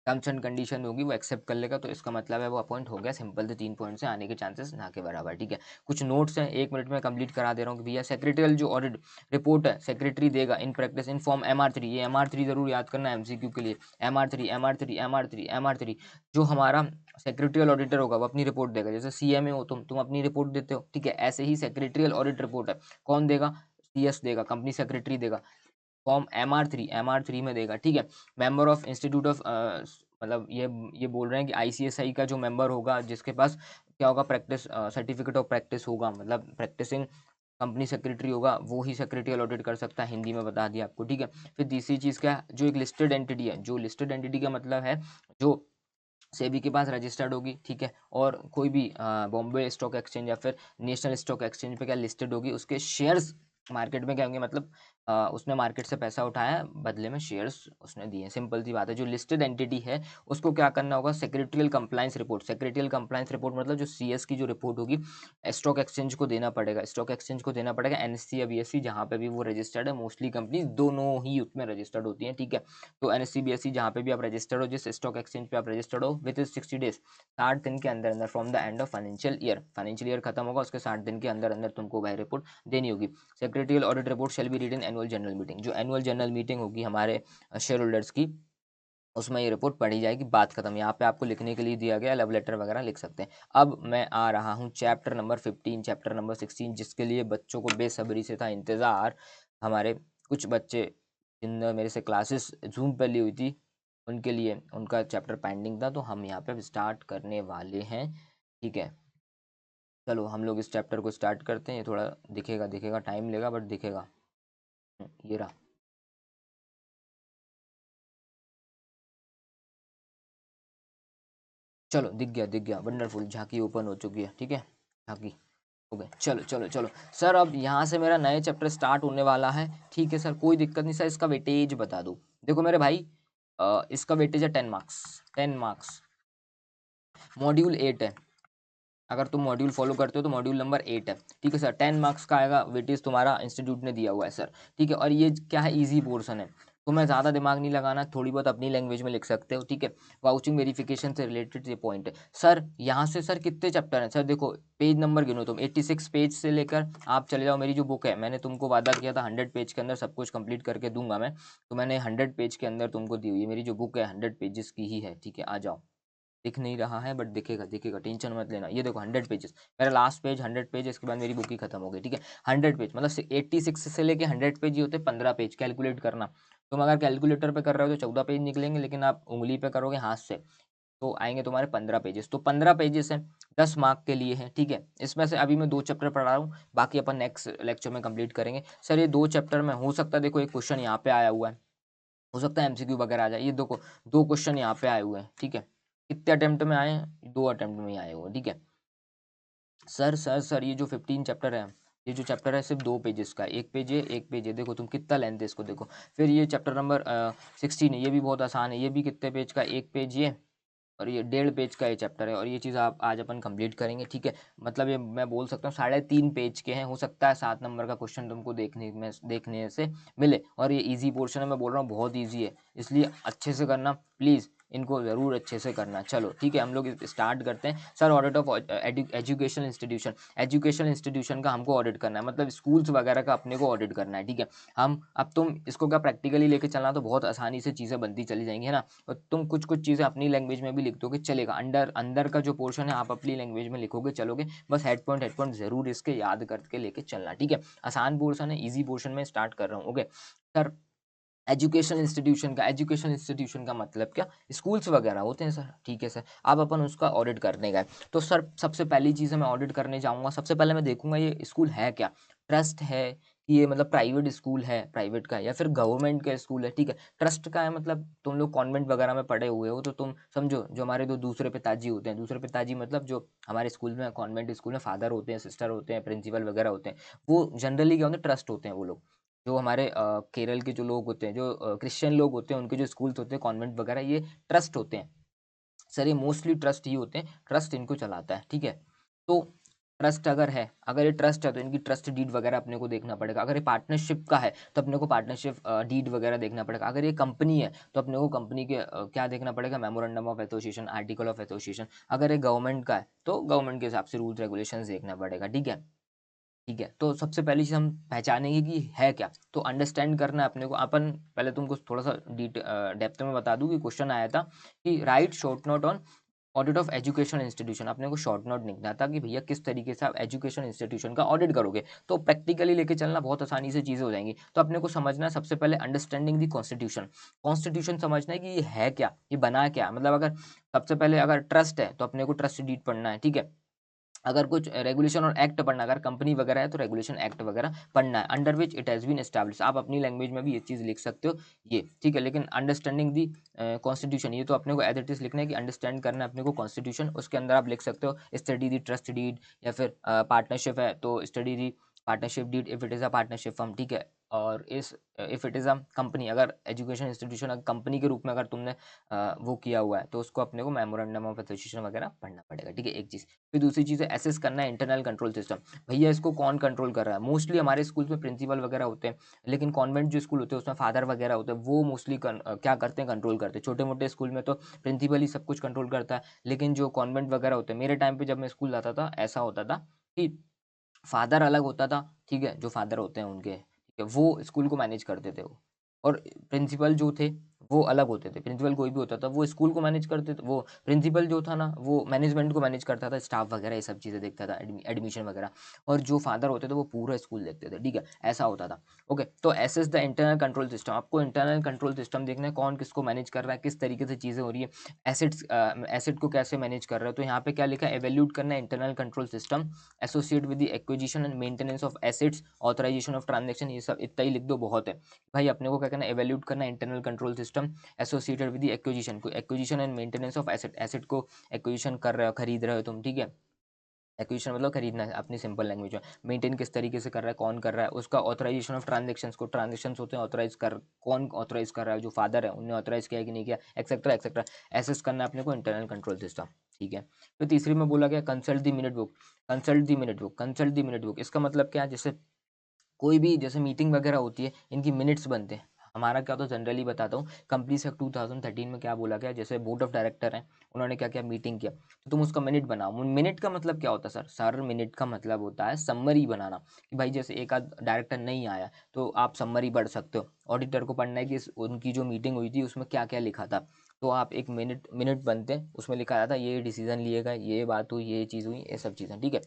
एंड कंडीशन होगी वो एक्सेप्ट कर लेगा, तो इसका मतलब है वो अपॉइंट हो गया। सिंपल से 3 पॉइंट से आने के चांसेस ना के बराबर, ठीक है। कुछ नोट्स हैं, 1 मिनट में कंप्लीट करा दे रहा हूँ कि भैया सेक्रेटरियल जो ऑडिट रिपोर्ट है सेक्रेटरी देगा in practice in form MR3। ये MR3 जरूर याद करना है MCQ के लिए। MR3 MR3 MR3 MR3 जो हमारा सेक्रेटरियल ऑडिटर होगा वो अपनी रिपोर्ट देगा। जैसे CMA हो तुम अपनी रिपोर्ट देते हो, ठीक है। ऐसे ही सेक्रेटरियल ऑडिट रिपोर्ट है, कौन देगा, CS देगा, कंपनी सेक्रेटरी देगा, फॉर्म MR3 में देगा, ठीक है। मेंबर ऑफ इंस्टीट्यूट ऑफ मतलब ये बोल रहे हैं कि ICSI का जो मेंबर होगा जिसके पास क्या होगा, प्रैक्टिस सर्टिफिकेट ऑफ प्रैक्टिस होगा, मतलब प्रैक्टिसिंग कंपनी सेक्रेटरी होगा, वो ही सेक्रेटरियल ऑडिट कर सकता है, हिंदी में बता दिया आपको, ठीक है। फिर तीसरी चीज़ क्या है, जो एक लिस्टेड एंटिटी है, जो लिस्टेड एंटिटी का मतलब है जो सेबी के पास रजिस्टर्ड होगी, ठीक है। और कोई भी बॉम्बे स्टॉक एक्सचेंज या फिर नेशनल स्टॉक एक्सचेंज पे क्या लिस्टेड होगी, उसके शेयर्स मार्केट में क्या होंगे, मतलब उसने मार्केट से पैसा उठाया, बदले में शेयर्स उसने दिए, सिंपल सी बात है। जो लिस्टेड एंटिटी है उसको क्या करना होगा, secretarial compliance report. Secretarial compliance report मतलब जो CS की जो रिपोर्ट होगी स्टॉक एक्सचेंज को देना पड़ेगा, स्टॉक एक्सचेंज को देना पड़ेगा, NSE या BSE जहाँ पे भी वो रजिस्टर्ड है, मोस्टली कंपनी दोनों ही उसमें रजिस्टर्ड होती है, ठीक है। तो NSE BSE जहाँ पे भी आप रजिस्टर्ड हो, जिस स्टॉक एक्सचेंज पे आप रजिस्टर्ड हो, विद 60 डेज, 60 दिन के अंदर अंदर from the end of financial year खत्म होगा उसके 60 दिन के अंदर अंदर तुमको वह रिपोर्ट देनी होगी। Secretarial audit report shall be read in annual general meeting. जो एनुअल जनरल मीटिंग होगी हमारे शेयर होल्डर्स की, उसमें ये रिपोर्ट पढ़ी जाएगी, बात खत्म। यहाँ पे आपको लिखने के लिए दिया गया, लव लेटर वगैरह लिख सकते हैं। अब मैं आ रहा हूँ चैप्टर नंबर 15, चैप्टर नंबर 16, जिसके लिए बच्चों को बेसब्री से था इंतज़ार। हमारे कुछ बच्चे जिनने मेरे से क्लासेस जूम पर ली हुई थी, उनके लिए उनका चैप्टर पेंडिंग था, तो हम यहाँ पे स्टार्ट करने वाले हैं, ठीक है। चलो हम लोग इस चैप्टर को स्टार्ट करते हैं। ये थोड़ा दिखेगा टाइम लेगा बट दिखेगा। ये रहा। चलो दिख गया वंडरफुल। झांकी ओपन हो चुकी है, ठीक है, झांकी हो गए। चलो चलो चलो सर, अब यहाँ से मेरा नया चैप्टर स्टार्ट होने वाला है, ठीक है सर, कोई दिक्कत नहीं सर। इसका वेटेज बता दो। देखो मेरे भाई, इसका वेटेज है 10 मार्क्स, 10 मार्क्स। मॉड्यूल 8 है, अगर तुम मॉड्यूल फॉलो करते हो तो मॉड्यूल नंबर 8 है, ठीक है सर। 10 मार्क्स का आएगा वेटेज, तुम्हारा इंस्टीट्यूट ने दिया हुआ है सर, ठीक है। और ये क्या है, इजी पोर्सन है, तुम्हें ज़्यादा दिमाग नहीं लगाना, थोड़ी बहुत अपनी लैंग्वेज में लिख सकते हो, ठीक है। वाउचिंग वेरिफिकेशन से रिलेटेड ये पॉइंट है सर। यहाँ से सर कितने चैप्टर हैं सर, देखो पेज नंबर गिनो तुम, 86 पेज से लेकर आप चले जाओ। मेरी जो बुक है, मैंने तुमको वादा किया था 100 पेज के अंदर सब कुछ कंप्लीट करके दूंगा मैं, तो मैंने 100 पेज के अंदर तुमको दी हुई है। मेरी जो बुक है 100 पेजेस की ही है, ठीक है। आ जाओ, दिख नहीं रहा है बट दिखेगा, टेंशन मत लेना। ये देखो 100 पेजेस, मेरा लास्ट पेज 100 पेज, इसके बाद मेरी बुक ही खत्म हो गई, ठीक है। 100 पेज मतलब 86 से लेके 100 पेज ही होते, 15 पेज कैलकुलेट करना। तुम अगर कैलकुलेटर पे कर रहे हो तो 14 पेज निकलेंगे, लेकिन आप उंगली पे करोगे हाथ से तो आएंगे तुम्हारे 15 पेजेस। तो 15 पेजेस हैं, 10 मार्क के लिए है, ठीक है। इसमें से अभी मैं 2 चैप्टर पढ़ा रहा हूँ, बाकी अपन नेक्स्ट लेक्चर में कंप्लीट करेंगे सर। ये 2 चैप्टर में हो सकता है, देखो एक क्वेश्चन यहाँ पे आया हुआ है, हो सकता है MCQ वगैरह आ जाए। ये देखो 2 क्वेश्चन यहाँ पे आए हुए हैं, ठीक है। कितने अटेम्प्ट में आए हैं, 2 अटेम्प्ट में ही आए हुए हैं, ठीक है। सर ये जो 15 चैप्टर है, ये जो चैप्टर है सिर्फ 2 पेजेस का है, एक पेज है, देखो तुम कितना लेंथ है इसको देखो। फिर ये चैप्टर नंबर 16 है, ये भी बहुत आसान है, ये भी कितने पेज का, एक पेज ये, और ये 1.5 पेज का ये चैप्टर है। और ये चीज़ आप आज अपन कंप्लीट करेंगे, ठीक है। मतलब ये मैं बोल सकता हूँ 3.5 पेज के हैं, हो सकता है 7 नंबर का क्वेश्चन तुमको देखने से मिले। और ये इजी पोर्शन है, मैं बोल रहा हूँ बहुत इजी है, इसलिए अच्छे से करना प्लीज़, इनको ज़रूर अच्छे से करना। चलो ठीक है, हम लोग स्टार्ट करते हैं sir. Audit of education institution, education institution का हमको ऑडिट करना है, मतलब स्कूल्स वगैरह का अपने को ऑडिट करना है, ठीक है। हम अब तुम इसको क्या प्रैक्टिकली लेके चलना, तो बहुत आसानी से चीज़ें बनती चली जाएंगी, है ना। और तुम कुछ कुछ चीज़ें अपनी लैंग्वेज में भी लिख दोगे चलेगा, अंदर का जो पोर्शन है आप अपनी लैंग्वेज में लिखोगे चलोगे, बस हेड पॉइंट जरूर इसके याद करके लेके चलना, ठीक है। आसान पोर्शन है, इजी पोर्शन में स्टार्ट कर रहा हूँ, ओके सर। एजुकेशन इंस्टीट्यूशन का मतलब क्या, स्कूल्स वगैरह होते हैं सर, ठीक है सर। अब अपन उसका ऑडिट करने गए तो सर सबसे पहली चीज़ मैं ऑडिट करने जाऊंगा, सबसे पहले मैं देखूंगा ये स्कूल है क्या, ट्रस्ट है कि ये मतलब प्राइवेट स्कूल है, प्राइवेट का, या फिर गवर्नमेंट का स्कूल है, ठीक है। ट्रस्ट का है मतलब तुम लोग कॉन्वेंट वगैरह में पढ़े हुए हो तो तुम समझो, जो हमारे दो दूसरे पिताजी होते हैं, दूसरे पिताजी मतलब जो हमारे स्कूल में कॉन्वेंट स्कूल में फादर होते हैं, सिस्टर होते हैं, प्रिंसिपल वगैरह होते हैं, वो जनरली क्या होते हैं, ट्रस्ट होते हैं वो लोग। जो हमारे केरल के जो लोग होते हैं, जो क्रिश्चियन लोग होते हैं, उनके जो स्कूल्स होते हैं कॉन्वेंट वगैरह, ये ट्रस्ट होते हैं सर, ये मोस्टली ट्रस्ट ही होते हैं, ट्रस्ट इनको चलाता है, ठीक है। तो ट्रस्ट अगर है, अगर ये ट्रस्ट है तो इनकी ट्रस्ट डीड वगैरह अपने को देखना पड़ेगा। अगर ये पार्टनरशिप का है तो अपने को पार्टनरशिप डीड वगैरह देखना पड़ेगा। अगर ये कंपनी है तो अपने को कंपनी के क्या देखना पड़ेगा, memorandum of association, article of association. अगर ये गवर्नमेंट का है तो गवर्नमेंट के हिसाब से रूल्स रेगुलेशंस देखना पड़ेगा, ठीक है। ठीक है, तो सबसे पहली चीज़ हम पहचानेंगे कि है क्या, तो अंडरस्टैंड करना है अपने को। अपन पहले तुमको थोड़ा सा डेप्थ में बता दूं कि क्वेश्चन आया था कि right short note on audit of education institution. अपने को शॉर्ट नोट लिखना था कि भैया किस तरीके से आप एजुकेशन इंस्टीट्यूशन का ऑडिट करोगे, तो प्रैक्टिकली लेके चलना बहुत आसानी से चीज़ें हो जाएंगी। तो अपने को समझना है सबसे पहले अंडरस्टैंडिंग दी कॉन्स्टिट्यूशन। कॉन्स्टिट्यूशन समझना है कि ये है क्या, ये बना क्या, मतलब अगर सबसे पहले अगर ट्रस्ट है तो अपने को ट्रस्ट डीड पढ़ना है, ठीक है। अगर कुछ रेगुलेशन और एक्ट पढ़ना, अगर कंपनी वगैरह है तो रेगुलेशन एक्ट वगैरह पढ़ना है, under which it has been establish. आप अपनी लैंग्वेज में भी ये चीज़ लिख सकते हो, ये ठीक है। लेकिन अंडरस्टैंडिंग दी कॉन्स्टिट्यूशन, ये तो अपने को एज इट इज लिखना है कि अंडरस्टैंड करना है अपने को कॉन्स्टिट्यूशन। उसके अंदर आप लिख सकते हो स्टडी दी ट्रस्ट डीड, या फिर पार्टनरशिप है तो study the partnership deed if it is a partnership firm, ठीक है। और इस if it is a company, अगर एजुकेशन इंस्टीट्यूशन अगर कंपनी के रूप में अगर तुमने वो किया हुआ है तो उसको अपने को मेमोरेंडम ऑफ एसोसिएशन वगैरह पढ़ना पड़ेगा, ठीक है, एक चीज़। फिर दूसरी चीज़ है एसेस करना है इंटरनल कंट्रोल सिस्टम। भैया इसको कौन कंट्रोल कर रहा है, मोस्टली हमारे स्कूल में प्रिंसिपल वगैरह होते हैं, लेकिन कॉन्वेंट जो स्कूल होते हैं उसमें फादर वगैरह होते हैं, वो मोस्टली क्या करते हैं, कंट्रोल करते हैं। छोटे मोटे स्कूल में तो प्रिंसिपल ही सब कुछ कंट्रोल करता है, लेकिन जो कॉन्वेंट वगैरह होते हैं, मेरे टाइम पे जब मैं स्कूल जाता था ऐसा होता था कि फादर अलग होता था, ठीक है, जो फादर होते हैं उनके, ठीक है, वो स्कूल को मैनेज करते थे वो। और प्रिंसिपल जो थे वो अलग होते थे, प्रिंसिपल कोई भी होता था वो स्कूल को मैनेज करते थे, वो प्रिंसिपल जो था ना वो मैनेजमेंट को मैनेज करता था, स्टाफ वगैरह ये सब चीज़ें देखता था, एडमिशन वगैरह। और जो फादर होते थे वो पूरा स्कूल देखते थे, ठीक है, ऐसा होता था। ओके, तो assess the internal control system, आपको इंटरनल कंट्रोल सिस्टम देखना है, कौन किसको मैनेज कर रहा है, किस तरीके से चीज़ें हो रही है, एसेट्स एसेट को कैसे मैनेज कर रहा है। तो यहाँ पे क्या लिखा है, एवेल्यूट करना है internal control system associate with the acquisition and maintenance of assets, authorization of transaction, ये सब इतना ही लिख दो बहुत है भाई। अपने को क्या करना है, एवेल्यूट करना है internal control system associated with the acquisition, को acquisition and maintenance of asset, asset को एक्विजिशन कर रहे हो, खरीद रहे हो तुम, ठीक है। एक्विजिशन मतलब खरीदना है अपनी सिंपल लैंग्वेज में, मेंटेन किस तरीके से कर रहा है, कौन कर रहा है, उसका ऑथराइजेशन ऑफ ट्रांजेक्शन्स को, ट्रांजेक्शन्स होते हैं ऑथराइज कर, कौन ऑथराइज कर रहा है, जो फादर है उन्होंने ऑथराइज किया है कि नहीं किया, एक्सेट्रा एक्सेट्रा। एसेस करना है अपने को इंटरनल कंट्रोल सिस्टम, ठीक है। तो तीसरी में बोला गया कंसल्ट दी मिनट बुक, कंसल्ट दी मिनट बुक, कंसल्ट दी मिनट बुक, इसका मतलब क्या है, जैसे कोई भी जैसे मीटिंग वगैरह होती है, इनकी मिनट्स बनते हैं। हमारा क्या होता है जनरली बताता हूँ, कंपनी से 2013 में क्या बोला गया, जैसे बोर्ड ऑफ डायरेक्टर हैं, उन्होंने क्या किया, मीटिंग किया, तो तुम उसका मिनट बनाओ। मिनट का मतलब क्या होता है सर, मिनट का मतलब होता है समरी बनाना, कि भाई जैसे एक आध डायरेक्टर नहीं आया तो आप समरी पढ़ सकते हो, ऑडिटर को पढ़ना है कि उनकी जो मीटिंग हुई थी उसमें क्या क्या लिखा था, तो आप एक मिनट मिनट बनते हैं, उसमें लिखा जाता है ये डिसीजन लिए गए, ये बात हुई, ये चीज़ हुई, ये सब चीज़ें, ठीक है।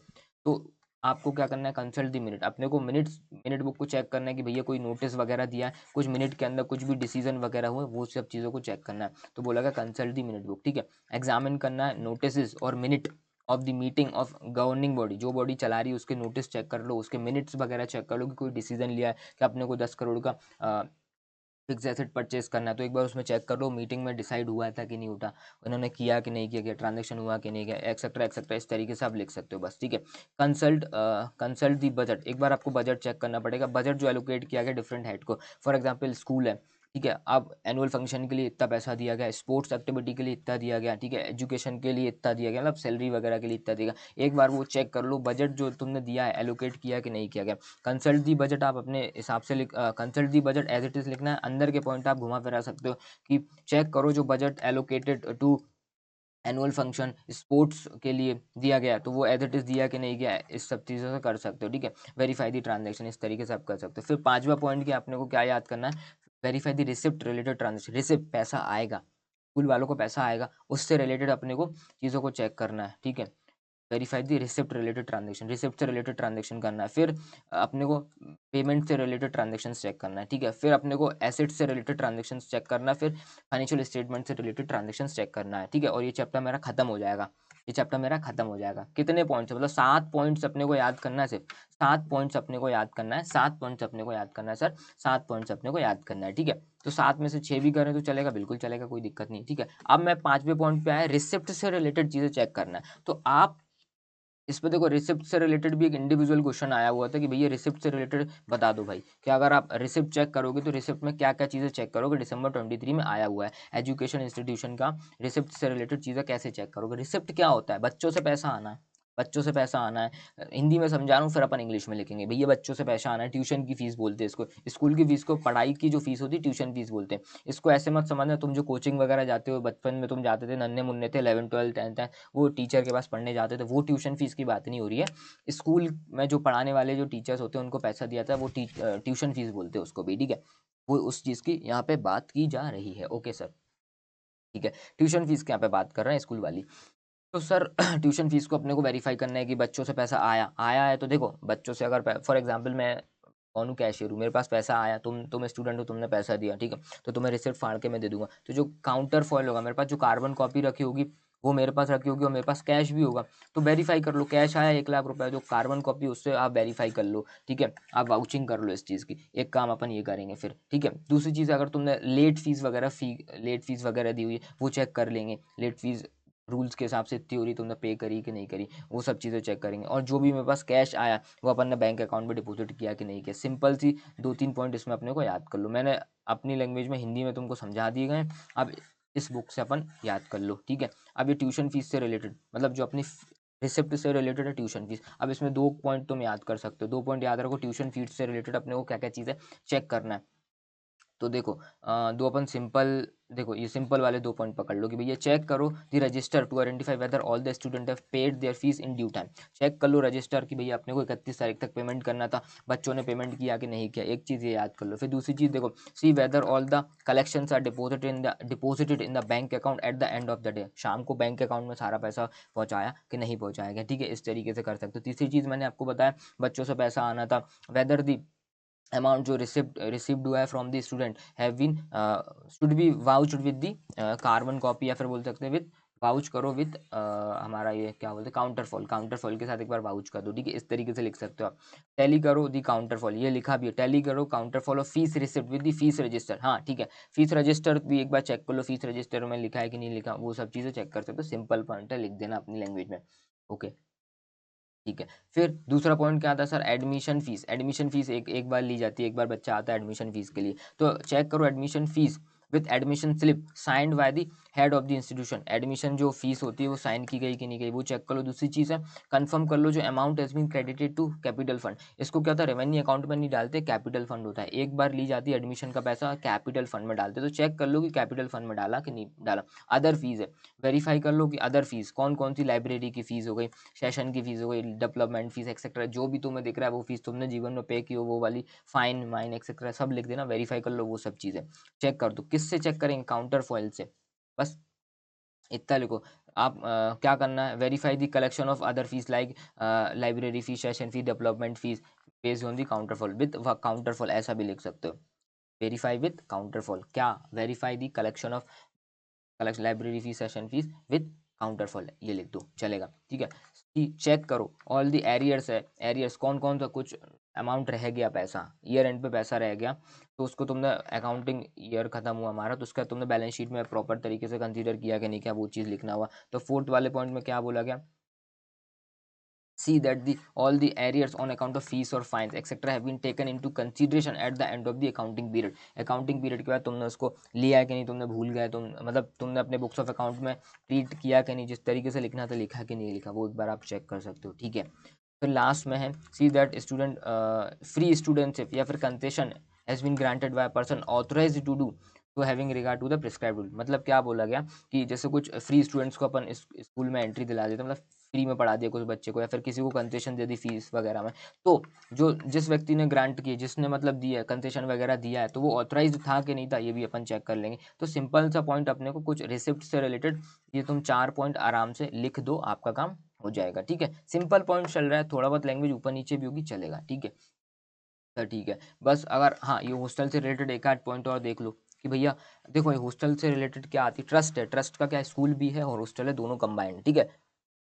तो आपको क्या करना है, कंसल्ट दी मिनट, अपने को मिनट्स, मिनट बुक को चेक करना है कि भैया कोई नोटिस वगैरह दिया है, कुछ मिनट के अंदर कुछ भी डिसीजन वगैरह हुए, वो सब चीज़ों को चेक करना है, तो बोला गया कंसल्ट दी मिनट बुक, ठीक है। एग्जामिन करना है नोटिस और minute of the meeting of governing body, जो बॉडी चला रही है उसके नोटिस चेक कर लो, उसके मिनट्स वगैरह चेक कर लो कि कोई डिसीजन लिया है कि अपने को 10 करोड़ का फिक्स एसेट परचेज करना है, तो एक बार उसमें चेक कर लो मीटिंग में डिसाइड हुआ था कि नहीं हुआ, उन्होंने किया कि नहीं किया, ट्रांजेक्शन हुआ कि नहीं किया, एक्सेट्रा एक्सेट्रा, इस तरीके से आप लिख सकते हो बस, ठीक है। कंसल्ट दी बजट, एक बार आपको बजट चेक करना पड़ेगा, बजट जो एलोकेट किया गया डिफरेंट हेड को। फॉर एग्जाम्पल स्कूल है, ठीक है, अब एनुअल फंक्शन के लिए इतना पैसा दिया गया, स्पोर्ट्स एक्टिविटी के लिए इतना दिया गया, ठीक है, एजुकेशन के लिए इतना दिया गया, मतलब सैलरी वगैरह के लिए इतना दिया गया, एक बार वो चेक कर लो बजट जो तुमने दिया है एलोकेट किया कि नहीं किया गया। कंसल्ट दी बजट आप अपने हिसाब से consult the budget as it is लिखना है, अंदर के पॉइंट आप घुमा फिरा सकते हो कि चेक करो जो budget allocated to annual function sports के लिए दिया गया तो वो एज इट इज दिया कि नहीं गया, इस सब चीज़ों से कर सकते हो, ठीक है। वेरीफाई दी ट्रांजेक्शन, इस तरीके से आप कर सकते हो। फिर पांचवा पॉइंट की आपने को क्या याद करना है, वेरीफाई दी रिसिप्ट रिलेटेड ट्रांजेक्शन, रिसिप्ट पैसा आएगा, स्कूल वालों को पैसा आएगा, उससे रिलेटेड अपने को चीज़ों को चेक करना है, ठीक है। वेरीफाई दी रिसिप्ट रिलेटेड ट्रांजेक्शन, रिसिप्ट से रिलेटेड ट्रांजेक्शन करना है। फिर अपने को पेमेंट से रिलेटेड ट्रांजेक्शन चेक करना है, ठीक है। फिर अपने को एसेट से रिलेटेड ट्रांजेक्शन चेक करना है, फिर फाइनेंशियल स्टेटमेंट से रिलेटेड ट्रांजेक्शन चेक करना है, ठीक है। और ये चैप्टर मेरा खत्म हो जाएगा, ये चैप्टर मेरा खत्म हो जाएगा। कितने पॉइंट्स, मतलब 7 पॉइंट्स अपने को याद करना है, सिर्फ 7 पॉइंट्स अपने को याद करना है, 7 पॉइंट्स अपने को याद करना है सर, 7 पॉइंट्स अपने को याद करना है, ठीक है। तो 7 में से 6 भी करें तो चलेगा, बिल्कुल चलेगा, कोई दिक्कत नहीं, ठीक है। अब मैं 5वें पॉइंट पे आया, रिसिप्ट से रिलेटेड चीजें चेक करना है। तो आप इस पे देखो, रिसिप्ट से रिलेटेड भी एक इंडिविजुअल क्वेश्चन आया हुआ था कि भैया रिसिप्ट से रिलेटेड बता दो भाई, कि अगर आप रिसिप्ट चेक करोगे तो रिसिप्ट में क्या क्या चीज़ें चेक करोगे, दिसंबर 23 में आया हुआ है एजुकेशन इंस्टीट्यूशन का, रिसिप्ट से रिलेटेड चीज़ें कैसे चेक करोगे। रिसिप्ट क्या होता है, बच्चों से पैसा आना है, बच्चों से पैसा आना है। हिंदी में समझा रहा हूँ, फिर अपन इंग्लिश में लिखेंगे, भैया बच्चों से पैसा आना है, ट्यूशन की फीस बोलते हैं इसको, स्कूल की फीस को, पढ़ाई की जो फीस होती है ट्यूशन फीस बोलते हैं। इसको ऐसे मत समझना तुम जो कोचिंग वगैरह जाते हो, बचपन में तुम जाते थे, नन्हे मुन्ने थे, 11 12 10 वो टीचर के पास पढ़ने जाते थे, वो ट्यूशन फीस की बात नहीं हो रही है। स्कूल में जो पढ़ाने वाले जो टीचर्स होते हैं उनको पैसा दिया था, वो ट्यूशन फीस बोलते हैं उसको भी, ठीक है। वो उस चीज़ की यहाँ पे बात की जा रही है, ओके सर, ठीक है। ट्यूशन फीस की यहाँ पे बात कर रहे हैं, स्कूल वाली। तो सर ट्यूशन फीस को अपने को वेरीफाई करना है कि बच्चों से पैसा आया आया है। तो देखो, बच्चों से अगर फॉर एग्जांपल मैं कौन हूँ, कैशियर हूँ, मेरे पास पैसा आया, तुम स्टूडेंट हो, तुमने पैसा दिया, ठीक है, तो तुम्हें रिसिप्ट फाड़ के मैं दे दूंगा। तो जो काउंटर फॉइल होगा मेरे पास, जो कार्बन कॉपी रखी होगी वो मेरे पास रखी होगी, और मेरे पास कैश भी होगा। तो वेरीफाई कर लो, कैश आया 1 लाख रुपए, जो कार्बन कॉपी उससे आप वेरीफाई कर लो, ठीक है। आप वाउचिंग कर लो इस चीज़ की। एक काम अपन ये करेंगे फिर, ठीक है। दूसरी चीज़, अगर तुमने लेट फीस वगैरह दी हुई है वो चेक कर लेंगे। लेट फीस रूल्स के हिसाब से इतनी हो रही, तुमने पे करी कि नहीं करी, वो सब चीज़ें चेक करेंगे। और जो भी मेरे पास कैश आया वो अपन ने बैंक अकाउंट में डिपॉजिट किया कि नहीं किया। सिंपल सी 2 3 पॉइंट इसमें अपने को याद कर लो। मैंने अपनी लैंग्वेज में हिंदी में तुमको समझा दिए गए। अब इस बुक से अपन याद कर लो, ठीक है। अब ये ट्यूशन फीस से रिलेटेड, मतलब जो अपनी रिसिप्ट से रिलेटेड है ट्यूशन फीस। अब इसमें 2 पॉइंट तुम याद कर सकते हो, 2 पॉइंट याद रखो। ट्यूशन फीस से रिलेटेड अपने को क्या क्या चीज़ें चेक करना है। तो देखो, दो अपन सिंपल, देखो ये सिंपल वाले 2 पॉइंट पकड़ लो कि भैया चेक करो the register to identify whether all the student have paid their fees in due time. Check कर लो रजिस्टर कि भैया अपने को 31 तारीख तक पेमेंट करना था, बच्चों ने पेमेंट किया कि नहीं किया, एक चीज़ ये याद कर लो। फिर दूसरी चीज़ देखो, see whether all the collections are deposited in the bank account at the end of the day. शाम को बैंक अकाउंट में सारा पैसा पहुंचाया कि नहीं पहुंचाया गया, ठीक है। इस तरीके से कर सकते हो। तीसरी चीज़ मैंने आपको बताया, बच्चों से पैसा आना था, वेदर दी अमाउंट जो रिसिप्ड हुआ है from the student have been should be vouched with the carbon copy, या फिर बोल सकते हैं विद वाउच करो विद हमारा ये क्या बोलते हैं काउंटर फॉल के साथ एक बार वाउच कर दो, ठीक है। इस तरीके से लिख सकते हो आप। टैली करो दी काउंटर फॉल, ये लिखा भी है, टैली करो counter fall of fees receipt with the fees register. हाँ ठीक है, फीस रजिस्टर भी एक बार चेक कर लो, फीस रजिस्टर में लिखा है कि नहीं लिखा, वो सब चीज़ें चेक कर सकते हो। सिंपल पॉइंट है, लिख देना अपनी लैंग्वेज में, ओके, ठीक है। फिर दूसरा पॉइंट क्या आता है sir, admission fees. Admission fees एक एक बार ली जाती है, एक बार बच्चा आता है एडमिशन फीस के लिए, तो चेक करो admission fees with admission slip signed by the head of the institution. Admission जो फीस होती है वो साइन की गई कि नहीं गई, वो चेक कर लो। दूसरी चीज़ है, कंफर्म कर लो जो amount has been credited to capital fund. इसको क्या होता है, रेवेन्यू अकाउंट में नहीं डालते, कैपिटल फंड होता है। एक बार ली जाती है एडमिशन का पैसा, कैपिटल फंड में डालते, तो चेक कर लो कि कैपिटल फंड में डाला कि नहीं डाला। अदर फीस है, वेरीफाई कर लो कि अदर फीस कौन कौन सी, लाइब्रेरी की फीस हो गई, सेशन की फीस हो गई, डेवलपमेंट फीस एक्सेट्रा, जो भी तुम्हें दिख रहा है वो फीस तुमने जीवन में पे की हो, वो वाली फाइन माइन एक्सेट्रा सब लिख देना। वेरीफाई कर लो वो सब चीज़ें, चेक कर दो। किससे चेक करेंगे, काउंटर फॉइल से, बस इतना लिखो। आप क्या करना है, verify the collection of other fees like library fees, session fees, development fees based on the counterfoil with counterfoil, ऐसा भी लिख सकते हो। वेरीफाई विद काउंटर फॉल, क्या, verify the collection of collection library fees, session fees with counterfoil, ये लिख दो, चलेगा, ठीक है। चेक करो ऑल द एरियर्स है, एरियर्स कौन कौन सा कुछ अमाउंट रह गया, पैसा ईयर एंड पे पैसा रह गया, तो उसको तुमने अकाउंटिंग ईयर खत्म हुआ हमारा, तो उसका तुमने बैलेंस शीट में प्रॉपर तरीके से कंसीडर किया कि नहीं किया, वो चीज़ लिखना हुआ। तो फोर्थ वाले पॉइंट में क्या बोला गया, see that the all the arrears on account of fees or fines etc have been taken into consideration at the end of the accounting period। accounting period के बाद तुमने उसको लिया कि नहीं, तुमने भूल गए, तुम मतलब तुमने अपने बुक्स ऑफ अकाउंट में ट्रीट किया कि नहीं, जिस तरीके से लिखना था लिखा कि नहीं लिखा, वो एक बार आप चेक कर सकते हो, ठीक है। फिर लास्ट में है, see that student free studentship या फिर concession has been granted by person authorised to do so having regard to the prescribed rule. मतलब क्या बोला गया कि जैसे कुछ फ्री स्टूडेंट्स को अपन स्कूल में एंट्री दिला देते, मतलब फ्री में पढ़ा दिया कुछ बच्चे को, या फिर किसी को कंसेशन दे दी फीस वगैरह में, तो जो जिस व्यक्ति ने ग्रांट की, जिसने मतलब दिया है कंसेशन वगैरह दिया है, तो वो ऑथराइज था कि नहीं था, ये भी अपन चेक कर लेंगे। तो सिंपल सा पॉइंट अपने को कुछ रिसिप्ट से रिलेटेड, ये तुम 4 पॉइंट आराम से लिख दो, आपका काम हो जाएगा, ठीक है। सिंपल पॉइंट चल रहा है, थोड़ा बहुत लैंग्वेज ऊपर नीचे भी होगी, चलेगा, ठीक है। अच्छा ठीक है। बस अगर हाँ, ये हॉस्टल से रिलेटेड एक आध पॉइंट और देख लो कि भैया देखो, ये हॉस्टल से रिलेटेड क्या आती है, ट्रस्ट है। ट्रस्ट का क्या, स्कूल भी है और हॉस्टल है, दोनों कंबाइंड, ठीक है।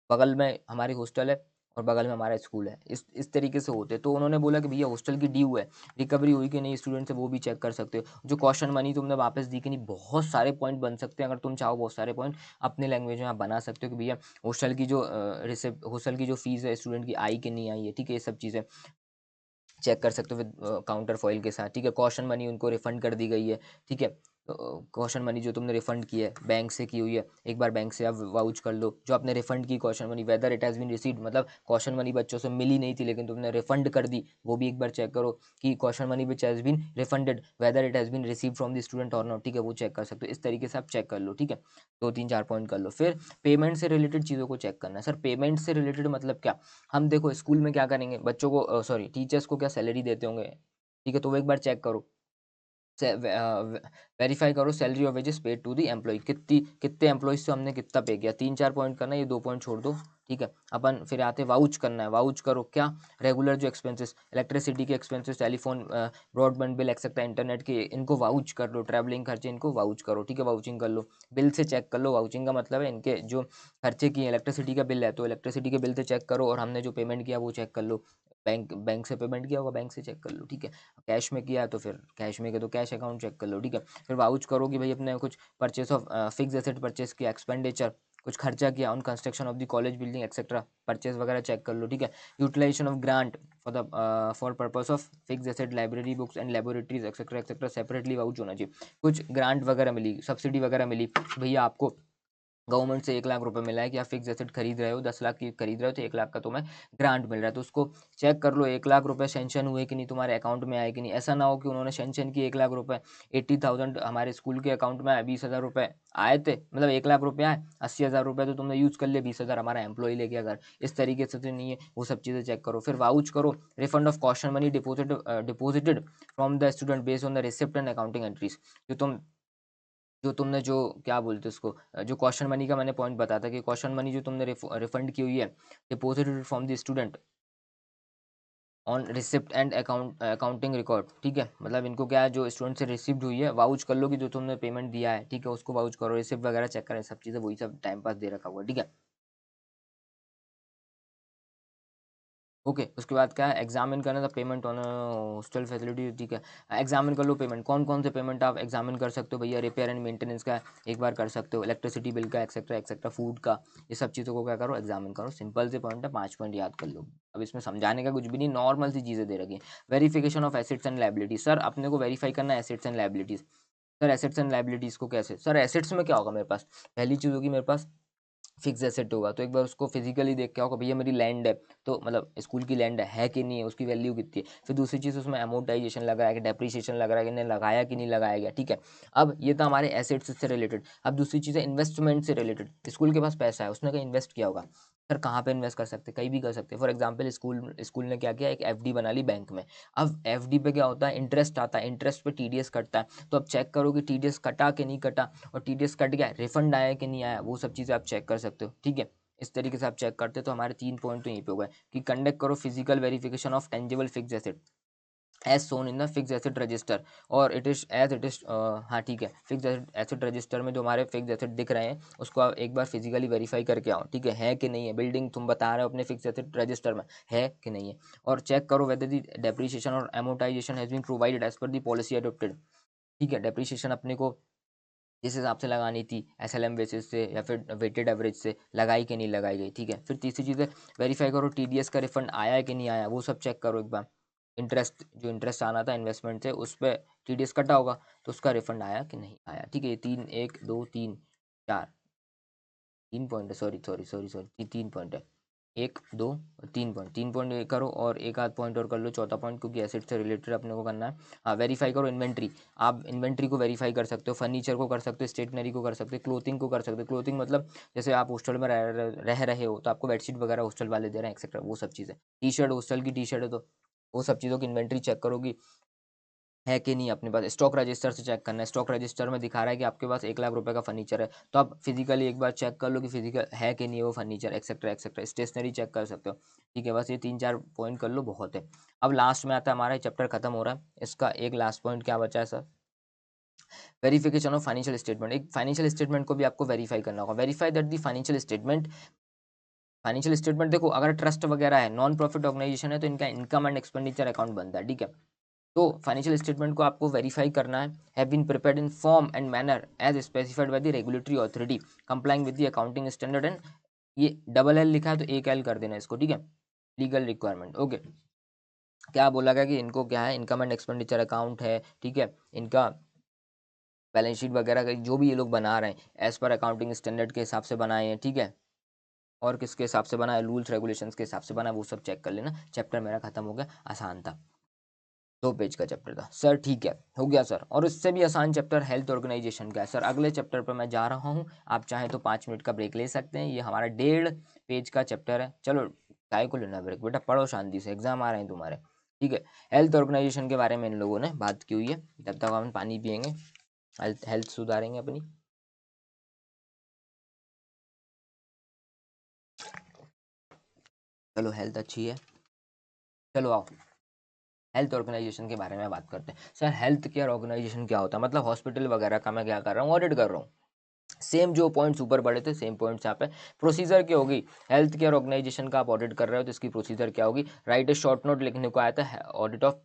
बगल में हमारी हॉस्टल है और बगल में हमारा स्कूल है, इस तरीके से होते हैं। तो उन्होंने बोला कि भैया हॉस्टल की ड्यू है, रिकवरी हुई कि नहीं स्टूडेंट से, वो भी चेक कर सकते हो। जो कॉशन मनी तुमने वापस दी कि नहीं, बहुत सारे पॉइंट बन सकते हैं। अगर तुम चाहो बहुत सारे पॉइंट अपने लैंग्वेज में आप बना सकते हो कि भैया हॉस्टल की जो रिसिप्ट, हॉस्टल की जो फीस है स्टूडेंट की, आई कि नहीं आई है, ठीक है। ये सब चीज़ें चेक कर सकते हो विद काउंटर फॉइल के साथ, ठीक है। कॉशन मनी उनको रिफंड कर दी गई है, ठीक है। कॉशन मनी जो तुमने रिफंड की है, बैंक से की हुई है, एक बार बैंक से आप वाउच कर लो। जो आपने रिफंड की caution money, whether it has been received, मतलब कॉशन मनी बच्चों से मिली नहीं थी लेकिन तुमने रिफंड कर दी, वो भी एक बार चेक करो कि caution money which has been refunded, whether it has been receive from the student और नॉट, ठीक है। वो चेक कर सकते हो। इस तरीके से आप चेक कर लो, ठीक है। 2 3 4 पॉइंट कर लो। फिर पेमेंट से रिलेटेड चीज़ों को चेक करना है। सर पेमेंट से रिलेटेड मतलब क्या, हम देखो स्कूल में क्या करेंगे, बच्चों को सॉरी टीचर्स को क्या सैलरी देते होंगे, ठीक है। तो वो एक बार चेक करो, वेरीफाई करो सैलरी और wages paid to the employ, कितनी कितने एम्प्लॉयज से हमने कितना पे किया। 3 4 पॉइंट करना है, ये 2 पॉइंट छोड़ दो, ठीक है। अपन फिर आते वाउच करना है। वाउच करो क्या, रेगुलर जो एक्सपेंसेस, इलेक्ट्रिसिटी के expenses, telephone broadband bill etcetera, internet के, इनको वाउच कर लो। ट्रैवलिंग खर्चे, इनको वाउच करो, ठीक है। वाउचिंग कर लो। बिल से चेक कर लो, वाउचिंग का मतलब है इनके जो खर्चे किए, इलेक्ट्रिसिटी का बिल है तो इलेक्ट्रिसिटी के बिल से चेक करो, और हमने जो पेमेंट किया वो चेक कर लो। बैंक बैंक से पेमेंट किया होगा, बैंक से चेक कर लो, ठीक है। कैश में किया है तो फिर कैश में किया तो कैश अकाउंट चेक कर लो, ठीक है। फिर वाउच करो कि भाई अपने कुछ purchase of fix asset purchase किया, एक्सपेंडिचर कुछ खर्चा किया on construction of the college building etcetera, purchase वगैरह चेक कर लो, ठीक है। Utilization of grant for the for purpose of fix asset, library books and laboratories etcetera etcetera, separately vouch होना चाहिए। कुछ ग्रांट वगैरह मिली, सब्सिडी वगैरह मिली, भैया आपको गवर्नमेंट से 1 लाख रुपए मिला है कि आप फिक्स एसेट खरीद रहे हो, 10 लाख की खरीद रहे हो तो 1 लाख का तुम्हें ग्रांट मिल रहा है, तो उसको चेक कर लो 1 लाख रुपए सेंशन हुए कि नहीं, तुम्हारे अकाउंट में आए कि नहीं। ऐसा ना हो कि उन्होंने सेंशन किए 1 लाख रुपए, 80,000 हमारे स्कूल के अकाउंट में आए, 20,000 रुपए आए थे, मतलब 1 लाख रुपए आए, 80,000 रुपए तो तुमने यूज कर लिए, 20,000 हमारा एम्प्लॉय ले गया घर, इस तरीके से तो नहीं है। वो सब चीज़ें चेक करो। फिर वाउच करो refund of caution money deposited from the student based on the receipt and accounting entries. जो तुमने जो क्या बोलते हैं उसको, जो क्वेश्चन मनी का मैंने पॉइंट बताया था कि क्वेश्चन मनी जो तुमने रिफंड की हुई है, deposited from the student on receipt and accounting record, ठीक है। मतलब इनको क्या है, जो स्टूडेंट से रिसिप्ट हुई है वाउच कर लो कि जो तुमने पेमेंट दिया है, ठीक है, उसको वाउच करो। रिसिप्ट वगैरह चेक करें, सब चीज़ें वही सब टाइम पास दे रखा हुआ है, ठीक है। ओके उसके बाद क्या है, एग्जामिन करना था पेमेंट ऑन हॉस्टल फैसिलिटी, ठीक है। एग्जामिन कर लो पेमेंट, कौन कौन से पेमेंट आप एग्जामिन कर सकते हो भैया, रिपेयर एंड मेंटेनेंस का एक बार कर सकते हो, इलेक्ट्रिसिटी बिल का एक्सेट्रा एक्सेट्रा, फूड का, ये सब चीज़ों को क्या करो, एग्जामिन करो। सिंपल से पॉइंट है, 5 पॉइंट याद कर लो। अब इसमें समझाने का कुछ भी नहीं, नॉर्मल सी चीज़ें दे रखी है। Verification of assets and liabilities, sir अपने को वेरीफाई करना है assets and liabilities. Sir assets and liabilities को कैसे, सर एसेट्स में क्या होगा मेरे पास, पहली चीज़ होगी मेरे पास फिक्स एसेट होगा, तो एक बार उसको फिजिकली देख के आओ कि भैया मेरी लैंड है, तो मतलब स्कूल की लैंड है कि नहीं है, उसकी वैल्यू कितनी है। फिर दूसरी चीज़ उसमें अमोर्टाइजेशन लग रहा है कि डेप्रिसिएशन लग रहा है कि नहीं, लगाया कि नहीं लगाया गया, ठीक है। अब ये तो हमारे एसेट्स से रिलेटेड। अब दूसरी चीज़ है इन्वेस्टमेंट से रिलेटेड, स्कूल के पास पैसा है, उसने कहीं इन्वेस्ट किया होगा। सर कहाँ पे इन्वेस्ट कर सकते हैं, कहीं भी कर सकते हैं। फॉर एग्जाम्पल स्कूल स्कूल ने क्या किया, एक एफडी बना ली बैंक में। अब एफडी पे क्या होता है, इंटरेस्ट आता है, इंटरेस्ट पे टीडीएस कटता है, तो अब चेक करो कि टीडीएस कटा कि नहीं कटा, और टीडीएस कट गया रिफंड आया कि नहीं आया, वो सब चीज़ें आप चेक कर सकते हो, ठीक है। इस तरीके से आप चेक करते हो। तो हमारे 3 पॉइंट तो यहीं पे हो गए कि कंडक्ट करो physical verification of tangible fixed asset as shown in the fixed asset register, और it is as it is, हाँ ठीक है, फिक्स एसेट रजिस्टर में जो हमारे फिक्स एसेट दिख रहे हैं उसको आप एक बार फिजिकली वेरीफाई करके आओ, ठीक है कि नहीं है। बिल्डिंग तुम बता रहे हो अपने फिक्स एसेट रजिस्टर में है कि नहीं है, और चेक करो वेदर दी डेप्रिसिएशन और amortization has been provided as per the policy adopted, ठीक है। डेप्रिसिएशन अपने को जिस हिसाब से लगानी थी एसएलएम बेसिस से या फिर वेटेड एवरेज से लगाई कि नहीं लगाई गई, ठीक है। फिर तीसरी चीज़ है वेरीफाई करो टीडीएस का रिफंड आया है कि नहीं आया, वो सब चेक करो एक बार। इंटरेस्ट जो इंटरेस्ट आना था इन्वेस्टमेंट से, उस पर टीडीएस कटा होगा, तो उसका रिफंड आया कि नहीं आया, ठीक है। ये तीन, 1 2 3 4 3 पॉइंट है, sorry sorry sorry sorry 3 point है, 1 2 3 पॉइंट, 3 पॉइंट करो और एक आध पॉइंट और कर लो, चौथा पॉइंट, क्योंकि एसेट से रिलेटेड अपने को करना है। हाँ वेरीफाई करो इन्वेंट्री, आप इन्वेंट्री को वेरीफाई कर सकते हो, फर्नीचर को कर सकते हो, स्टेशनरी को कर सकते हो, क्लोथिंग को कर सकते हो। क्लोथिंग मतलब जैसे आप हॉस्टल में रह रहे हो तो आपको बेडशीट वगैरह हॉस्टल वाले दे रहे हैं एक्सेट्रा, वो सब चीज़ें। टी शर्ट, हॉस्टल की टी शर्ट है तो वो सब चीज़ों की इन्वेंट्री चेक करोगी। है कि नहीं अपने पास। स्टॉक रजिस्टर से चेक करना है, स्टॉक रजिस्टर में दिखा रहा है कि आपके पास 1 लाख रुपए का फर्नीचर है, तो आप फिजिकली एक बार चेक कर लो कि फिजिकल है कि नहीं है वो furniture, etcetera etcetera. Stationery check कर सकते हो, ठीक है। बस ये 3-4 पॉइंट कर लो, बहुत है। अब लास्ट में आता है हमारा चैप्टर खत्म हो रहा है, इसका एक लास्ट पॉइंट क्या बचा है sir? Verification of financial statement. एक फाइनेंशियल स्टेटमेंट को भी आपको वेरीफाई करना होगा। Verify that the financial statement देखो, अगर ट्रस्ट वगैरह है, नॉन प्रॉफिट ऑर्गेनाइजेशन है, तो इनका इनकम एंड एक्सपेंडिचर अकाउंट बनता है, ठीक है। तो फाइनेंशियल स्टेटमेंट को आपको वेरीफाई करना है। Have been prepared in form and manner as specified by the regulatory authority complying with the accounting standard and, ये डबल एल लिखा है तो एक एल कर देना इसको, ठीक है। Legal requirement, okay. क्या बोला गया कि इनको क्या है, इनकम एंड एक्सपेंडिचर अकाउंट है, ठीक है। इनका बैलेंस शीट वगैरह का जो भी ये लोग बना रहे हैं एज पर अकाउंटिंग स्टैंडर्ड के हिसाब से बनाए हैं, ठीक है। और किसके हिसाब से बना है, रूल्स रेगुलेशंस के हिसाब से बना है, वो सब चेक कर लेना। चैप्टर मेरा खत्म हो गया, आसान था, 2 पेज का चैप्टर था सर, ठीक है, हो गया सर। और इससे भी आसान चैप्टर हेल्थ ऑर्गेनाइजेशन का है सर। अगले चैप्टर पर मैं जा रहा हूँ, आप चाहें तो 5 मिनट का ब्रेक ले सकते हैं। ये हमारा 1.5 पेज का चैप्टर है। चलो काय को लेना ब्रेक, बेटा पढ़ो शांति से, एग्जाम आ रहे हैं तुम्हारे, ठीक है। हेल्थ ऑर्गेनाइजेशन के बारे में इन लोगों ने बात की हुई है। तब तक हम पानी पियेंगे, हेल्थ सुधारेंगे अपनी। चलो हेल्थ अच्छी है, चलो आओ हेल्थ ऑर्गेनाइजेशन के बारे में बात करते हैं। सर हेल्थ केयर ऑर्गेनाइजेशन क्या होता है, मतलब हॉस्पिटल वगैरह का मैं क्या कर रहा हूँ, ऑडिट कर रहा हूँ। सेम जो पॉइंट्स ऊपर पढ़े थे सेम पॉइंट्स यहाँ पे। प्रोसीजर क्या होगी, हेल्थ केयर ऑर्गेनाइजेशन का आप ऑडिट कर रहे हो तो इसकी प्रोसीजर क्या होगी। राइट ए शॉर्ट नोट लिखने को आया था, ऑडिट ऑफ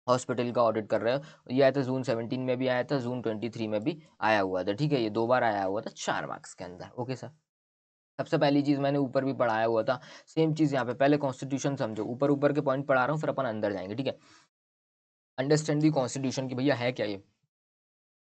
हॉस्पिटल का ऑडिट कर रहे हो। ये आया था जून 17 में भी आया था, जून 23 में भी आया हुआ था, ठीक है। ये 2 बार आया हुआ था 4 मार्क्स के अंदर, ओके सर। सबसे पहली चीज मैंने ऊपर भी पढ़ाया हुआ था, सेम चीज यहाँ पे। पहले कॉन्स्टिट्यूशन समझो, ऊपर ऊपर के पॉइंट पढ़ा रहा हूँ, फिर अपन अंदर जाएंगे, ठीक है। अंडरस्टैंड दी कॉन्स्टिट्यूशन की भैया है क्या ये।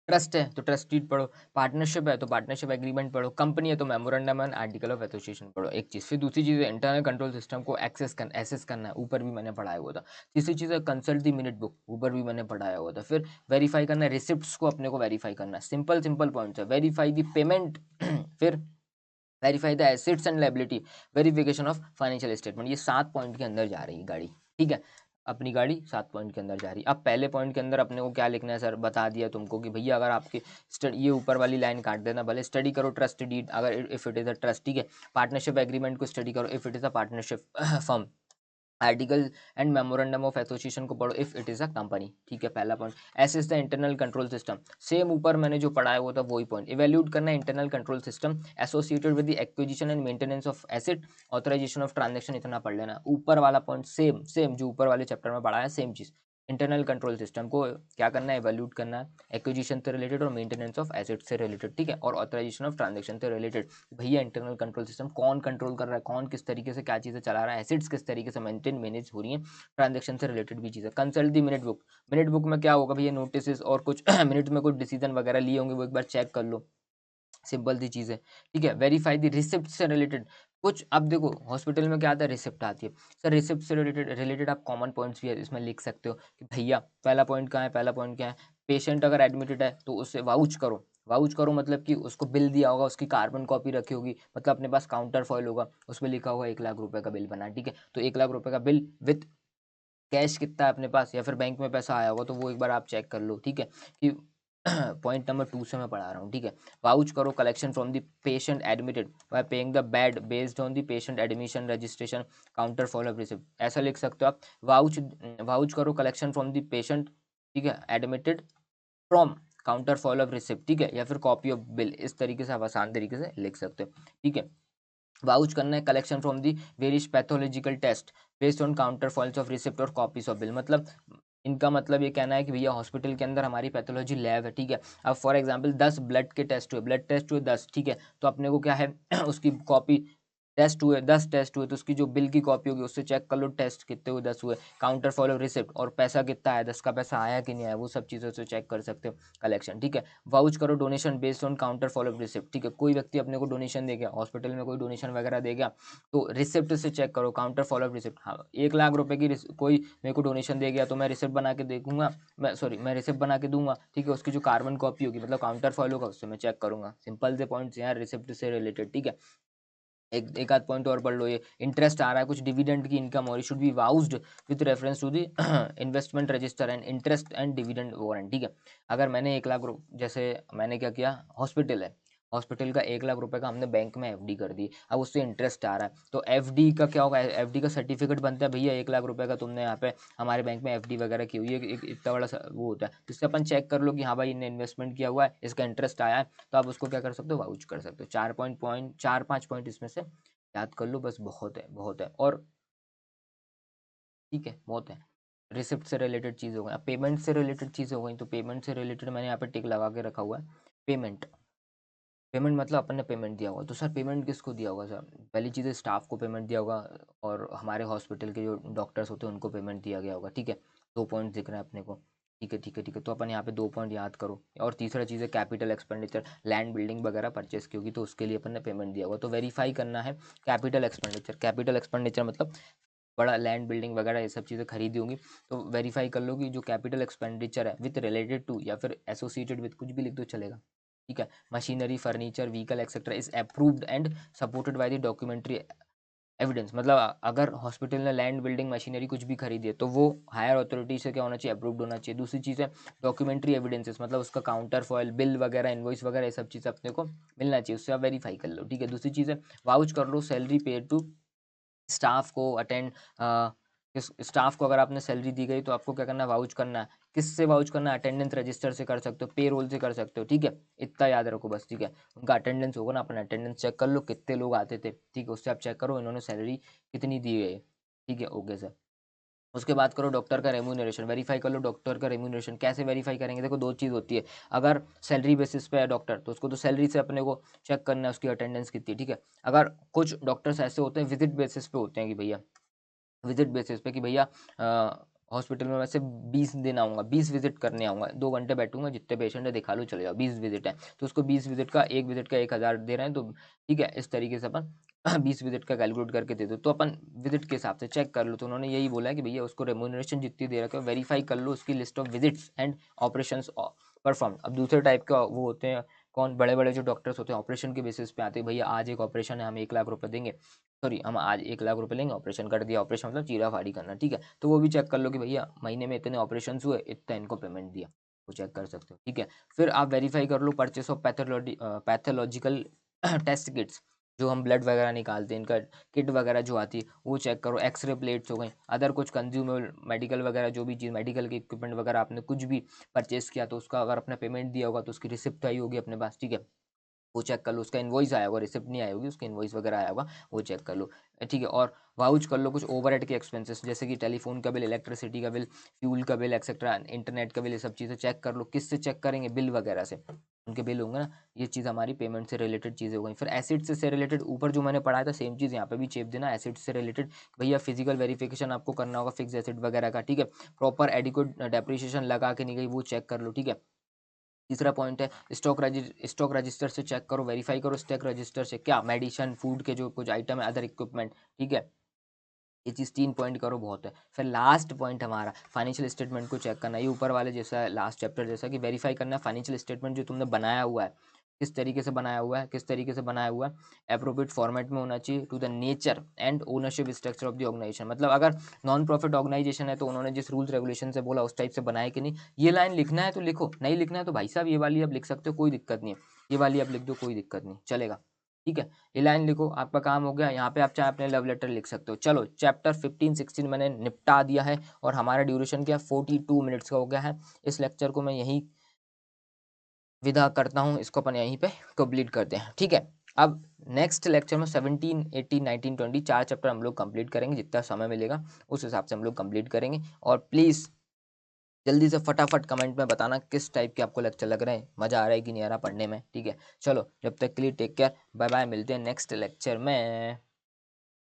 ट्रस्ट है तो ट्रस्ट डीड पढ़ो, पार्टनरशिप है तो पार्टनरशिप एग्रीमेंट पढ़ो, कंपनी है तो memorandum and article of association पढ़ो, एक चीज। फिर दूसरी चीज है इंटरनल कंट्रोल सिस्टम को एसेस करना है, ऊपर भी मैंने पढ़ाया हुआ था। तीसरी चीज है कंसल्ट दी मिनट बुक, ऊपर भी मैंने पढ़ाया हुआ था। फिर वेरीफाई करना है, रिसिप्ट्स को अपने को वेरीफाई करना है। सिंपल सिंपल पॉइंट्स है, वेरीफाई दी पेमेंट फिर verify the assets and liability, verification of financial statement. ये 7 पॉइंट के अंदर जा रही है गाड़ी, ठीक है। अपनी गाड़ी 7 पॉइंट के अंदर जा रही है। अब पहले पॉइंट के अंदर अपने को क्या लिखना है सर, बता दिया तुमको कि भैया अगर आपके ये ऊपर वाली लाइन काट देना, भले स्टडी करो ट्रस्ट डीड अगर if it is a trust, ठीक है। पार्टनरशिप एग्रीमेंट को स्टडी करो if it is a partnership firm. Article and memorandum of association को पढ़ो if it is a company, ठीक है। पहला point assess the internal control system, same ऊपर मैंने जो पढ़ाया वो था वही पॉइंट। इवैल्यूएट करना internal control system associated with the acquisition and maintenance of asset, authorization of transaction, इतना पढ़ लेना। ऊपर वाला पॉइंट सेम सेम जो ऊपर वाले चैप्टर में पढ़ाया सेम चीज। इंटरनल कंट्रोल सिस्टम को क्या करना है, इवैल्यूएट करना है एक्विजिशन से रिलेटेड और मेंटेनेंस ऑफ एसेट से रिलेटेड, ठीक है। और ऑथराइजेशन ऑफ ट्रांजैक्शन से रिलेटेड, भैया इंटरनल कंट्रोल सिस्टम कौन कंट्रोल कर रहा है, कौन किस तरीके से क्या चीज़ें चला रहा है, एसेट्स किस तरीके से मेंटेन मैनेज हो रही है, ट्रांजैक्शन से रिलेटेड भी चीज़ है। कंसल्ट दी मिनट बुक, मिनट बुक में क्या होगा भैया, नोटिस और कुछ मिनट में कुछ डिसीजन वगैरह लिए होंगे वो एक बार चेक कर लो, सिंपल सी चीज़ है, ठीक है। वेरीफाई दी रिसिप्ट से रिलेटेड कुछ, अब देखो हॉस्पिटल में क्या आता है, रिसिप्ट आती है सर। रिसिप्ट से रिलेटेड रिलेटेड आप कॉमन पॉइंट्स भी है इसमें लिख सकते हो कि भैया पहला पॉइंट कहाँ है, पहला पॉइंट क्या है, पेशेंट अगर एडमिटेड है तो उससे वाउच करो। वाउच करो मतलब कि उसको बिल दिया होगा, उसकी कार्बन कॉपी रखी होगी, मतलब अपने पास काउंटर फॉइल होगा, उसमें लिखा होगा 1 लाख रुपए का बिल बना, ठीक है। तो 1 लाख रुपए का बिल विथ कैश कितना है अपने पास, या फिर बैंक में पैसा आया होगा तो वो एक बार आप चेक कर लो, ठीक है। कि पॉइंट नंबर 2 से मैं पढ़ा रहा हूँ, ठीक है। वाउच करो collection from the patient admitted bye paying the bed based on the patient admission registration counter follow up receipt, ऐसा लिख सकते हो आप। वाउच वाउच करो कलेक्शन फ्रॉम द पेशेंट, ठीक है, admitted from counter follow up receipt, ठीक है, या फिर कॉपी ऑफ बिल, इस तरीके से आप आसान तरीके से लिख सकते हो, ठीक है। वाउच करना है collection from the various pathological test based on counterfoils of receipt और कॉपीज ऑफ बिल, मतलब इनका मतलब ये कहना है कि भैया हॉस्पिटल के अंदर हमारी पैथोलॉजी लैब है, ठीक है। अब फॉर एग्जांपल 10 ब्लड के टेस्ट हुए, ब्लड टेस्ट हुए 10, ठीक है। तो अपने को क्या है उसकी कॉपी, टेस्ट हुए 10 टेस्ट हुए तो उसकी जो बिल की कॉपी होगी उससे चेक कर लो टेस्ट कितने हुए, 10 हुए। काउंटर फॉलो रिसिप्ट और पैसा कितना आया, 10 का पैसा आया कि नहीं आया, वो सब चीज़ों से चेक कर सकते हो कलेक्शन, ठीक है। वाउच करो donation based on counter follow receipt, ठीक है। कोई व्यक्ति अपने को डोनेशन दे गया, हॉस्पिटल में कोई डोनेशन वगैरह दे गया तो रिसिप्ट से चेक करो काउंटर फॉलो रिसिप्ट। हाँ 1 लाख रुपए की कोई मेरे को डोनेशन दे गया तो मैं रिसिप्ट बना के देखूंगा, मैं रिसिप्ट बना के दूंगा, ठीक है। उसकी जो कार्बन कॉपी होगी मतलब काउंटर फॉलो का उससे मैं चेक करूंगा। सिंपल से पॉइंट्स यहाँ रिसिप्ट से रिलेटेड, ठीक है। एक आध पॉइंट और पढ़ लो, ये इंटरेस्ट आ रहा है, कुछ डिविडेंड की इनकम और should be vouched with reference to the investment register and interest and dividend warrant. ठीक है, अगर मैंने 1 लाख जैसे मैंने क्या किया, हॉस्पिटल है, हॉस्पिटल का 1 लाख रुपए का हमने बैंक में एफडी कर दी, अब उससे इंटरेस्ट आ रहा है, तो एफडी का क्या होगा, एफडी का सर्टिफिकेट बनता है, भैया 1 लाख रुपए का तुमने यहाँ पे हमारे बैंक में एफडी वगैरह की हुई है, इतना बड़ा वो होता है, जिससे अपन चेक कर लो कि हाँ भाई इन्हें इन्वेस्टमेंट किया हुआ है, इसका इंटरेस्ट आया है, तो आप उसको क्या कर सकते हो, वाउच कर सकते हो। 4-5 पॉइंट इसमें से याद कर लो, बस बहुत है, बहुत है। और ठीक है, बहुत है। रिसिप्ट से रिलेटेड चीज़ हो गई, अब पेमेंट से रिलेटेड चीज़ हो गई, तो पेमेंट से रिलेटेड मैंने यहाँ पे टिक लगा के रखा हुआ है। पेमेंट, पेमेंट मतलब अपन ने पेमेंट दिया होगा, तो सर पेमेंट किसको दिया होगा, सर पहली चीज़ है स्टाफ को पेमेंट दिया होगा, और हमारे हॉस्पिटल के जो डॉक्टर्स होते हैं उनको पेमेंट दिया गया होगा। ठीक है, 2 पॉइंट दिख रहे हैं अपने को। ठीक है, ठीक है, ठीक है, तो अपन यहाँ पे 2 पॉइंट याद करो। और तीसरा चीज़ है कैपिटल एक्सपेंडिचर, लैंड बिल्डिंग वगैरह परचेस की होगी तो उसके लिए अपन ने पेमेंट दिया होगा, तो वेरीफाई करना है कैपिटल एक्सपेंडिचर। कैपिटल एक्सपेंडिचर मतलब बड़ा लैंड बिल्डिंग वगैरह ये सब चीज़ें खरीदी होंगी, तो वेरीफाई कर लो कि जो कैपिटल एक्सपेंडिचर है विथ रिलेटेड टू या फिर एसोसिएटेड विथ, कुछ भी लिख दो चलेगा। ठीक है, machinery, furniture, vehicle etcetera is approved and supported by the documentary evidence. मतलब अगर हॉस्पिटल ने लैंड बिल्डिंग मशीनरी कुछ भी खरीदी है तो वो हायर अथॉरिटी से क्या होना चाहिए, अप्रूव्ड होना चाहिए। दूसरी चीज़ है डॉक्यूमेंट्री एविडेंसेस, मतलब उसका काउंटर फॉइल, बिल वगैरह, इनवॉइस वगैरह, ये सब चीज़ अपने को मिलना चाहिए, उससे आप वेरीफाई कर लो। ठीक है, दूसरी चीज़ है वाउच कर लो सैलरी पेड टू स्टाफ को अटेंड, स्टाफ को अगर आपने सैलरी दी गई तो आपको क्या करना है, वाउच करना है। किससे वाउच करना है, अटेंडेंस रजिस्टर से कर सकते हो, पे रोल से कर सकते हो। ठीक है, इतना याद रखो बस। ठीक है, उनका अटेंडेंस होगा ना, अपना अटेंडेंस चेक कर लो कितने लोग आते थे, ठीक है, उससे आप चेक करो इन्होंने सैलरी कितनी दी है। ठीक है, ओके सर। उसके बाद करो डॉक्टर का रेम्यूनरेशन, वेरीफाई कर लो डॉक्टर का रेम्यूनरेशन। कैसे वेरीफाई करेंगे, देखो दो चीज़ होती है, अगर सैलरी बेसिस पे है डॉक्टर तो उसको तो सैलरी से अपने को चेक करना है उसकी अटेंडेंस कितनी। ठीक है, अगर कुछ डॉक्टर्स ऐसे होते हैं विजिट बेसिस पे होते हैं कि भैया, विजिट बेसिस पे कि भैया हॉस्पिटल में वैसे 20 दिन आऊँगा, 20 विजिट करने आऊँगा, 2 घंटे बैठूंगा, जितने पेशेंट है दिखा लो चले जाओ, 20 विजिट है तो उसको 20 विजिट का, एक विजिट का 1,000 दे रहे हैं, तो ठीक है, इस तरीके से अपन 20 विजिट का कैलकुलेट करके दे दो, तो अपन विजिट के हिसाब से चेक कर लो। तो उन्होंने यही बोला है कि भैया उसको रेम्यूनरेशन जितनी दे रखे हो वेरीफाई कर लो उसकी list of visits and operation perform. अब दूसरे टाइप का वो होते हैं, कौन, बड़े बड़े जो डॉक्टर्स होते हैं ऑपरेशन के बेसिस पे आते हैं, भैया आज एक ऑपरेशन है हम 1 लाख रुपए देंगे, सॉरी हम आज 1 लाख रुपए लेंगे, ऑपरेशन कर दिया, ऑपरेशन मतलब चीरा फाड़ी करना। ठीक है, तो वो भी चेक कर लो कि भैया महीने में इतने ऑपरेशन हुए, इतना इनको पेमेंट दिया, वो चेक कर सकते हो। ठीक है, फिर आप वेरीफाई कर लो purchase of pathological test kits, जो हम ब्लड वगैरह निकालते हैं, इनका किट वगैरह जो आती है वो चेक करो। एक्सरे प्लेट्स हो गई, अदर कुछ कंज्यूमेबल मेडिकल वगैरह, जो भी चीज़ मेडिकल के इक्विपमेंट वगैरह आपने कुछ भी परचेस किया तो उसका अगर अपना पेमेंट दिया होगा तो उसकी रिसिप्ट आई होगी अपने पास। ठीक है, वो चेक कर लो, उसका इनवॉइस आया होगा, रिसिप्ट नहीं आई होगी, उसका इनवॉइस वगैरह आया होगा, वो चेक कर लो। ठीक है, और वाउच कर लो कुछ ओवरहेड के एक्सपेंसेस, जैसे कि टेलीफोन का बिल, इलेक्ट्रिसिटी का बिल, फ्यूल का बिल एक्सेट्रा, इंटरनेट का बिल, ये सब चीज़ें चेक कर लो। किससे चेक करेंगे, बिल वगैरह से, उनके बिल होंगे ना। ये चीज़ हमारी पेमेंट से रिलेटेड चीज़ें हो गई। फिर एसिड से रिलेटेड ऊपर जो मैंने पढ़ाया था सेम चीज़ यहाँ पे भी चेप देना, एसिड से रिलेटेड भैया फिजिकल वेरिफिकेशन आपको करना होगा फिक्स एसिड वगैरह का। ठीक है, प्रॉपर एडिक्वेट डेप्रिसिएशन लगा के नहीं गई, वो चेक कर लो। ठीक है, तीसरा पॉइंट है स्टॉक रजिस्टर से चेक करो, वेरीफाई करो स्टॉक रजिस्टर से क्या मेडिसिन, फूड के जो कुछ आइटम है, अदर इक्विपमेंट। ठीक है, ये चीज़ 3 पॉइंट करो, बहुत है। फिर लास्ट पॉइंट हमारा फाइनेंशियल स्टेटमेंट को चेक करना, ये ऊपर वाले जैसा है लास्ट चैप्टर जैसा, कि वेरीफाई करना है फाइनेंशियल स्टेटमेंट जो तुमने बनाया हुआ है किस तरीके से बनाया हुआ है, किस तरीके से बनाया हुआ है, अप्रोप्रिएट फॉर्मेट में होना चाहिए, to the nature and ownership structure of the organization. मतलब अगर नॉन प्रॉफिट ऑर्गेनाइजेशन है तो उन्होंने जिस रूल्स रेगुलेशन से बोला उस टाइप से बनाया कि नहीं। ये लाइन लिखना है तो लिखो, नहीं लिखना है तो भाई साहब ये वाली आप लिख सकते हो, कोई दिक्कत नहीं है, ये वाली आप लिख दो, कोई दिक्कत नहीं, चलेगा। ठीक है, ये लाइन लिखो, आपका काम हो गया। यहाँ पे आप चाहे अपने लव लेटर लिख सकते हो। चलो चैप्टर 15-16 मैंने निपटा दिया है और हमारा ड्यूरेशन क्या 42 मिनट्स का हो गया है। इस लेक्चर को मैं यहीं विदा करता हूँ, इसको अपन यहीं पे कंप्लीट करते हैं। ठीक है, अब नेक्स्ट लेक्चर में 17, 18, 19, 20 4 चैप्टर हम लोग कंप्लीट करेंगे, जितना समय मिलेगा उस हिसाब से हम लोग कंप्लीट करेंगे। और प्लीज़ जल्दी से फटाफट कमेंट में बताना किस टाइप के आपको लेक्चर लग रहे हैं, मज़ा आ रहा है कि नहीं आ रहा पढ़ने में। ठीक है, चलो जब तक के लिए टेक केयर, बाय बाय, मिलते हैं नेक्स्ट लेक्चर में।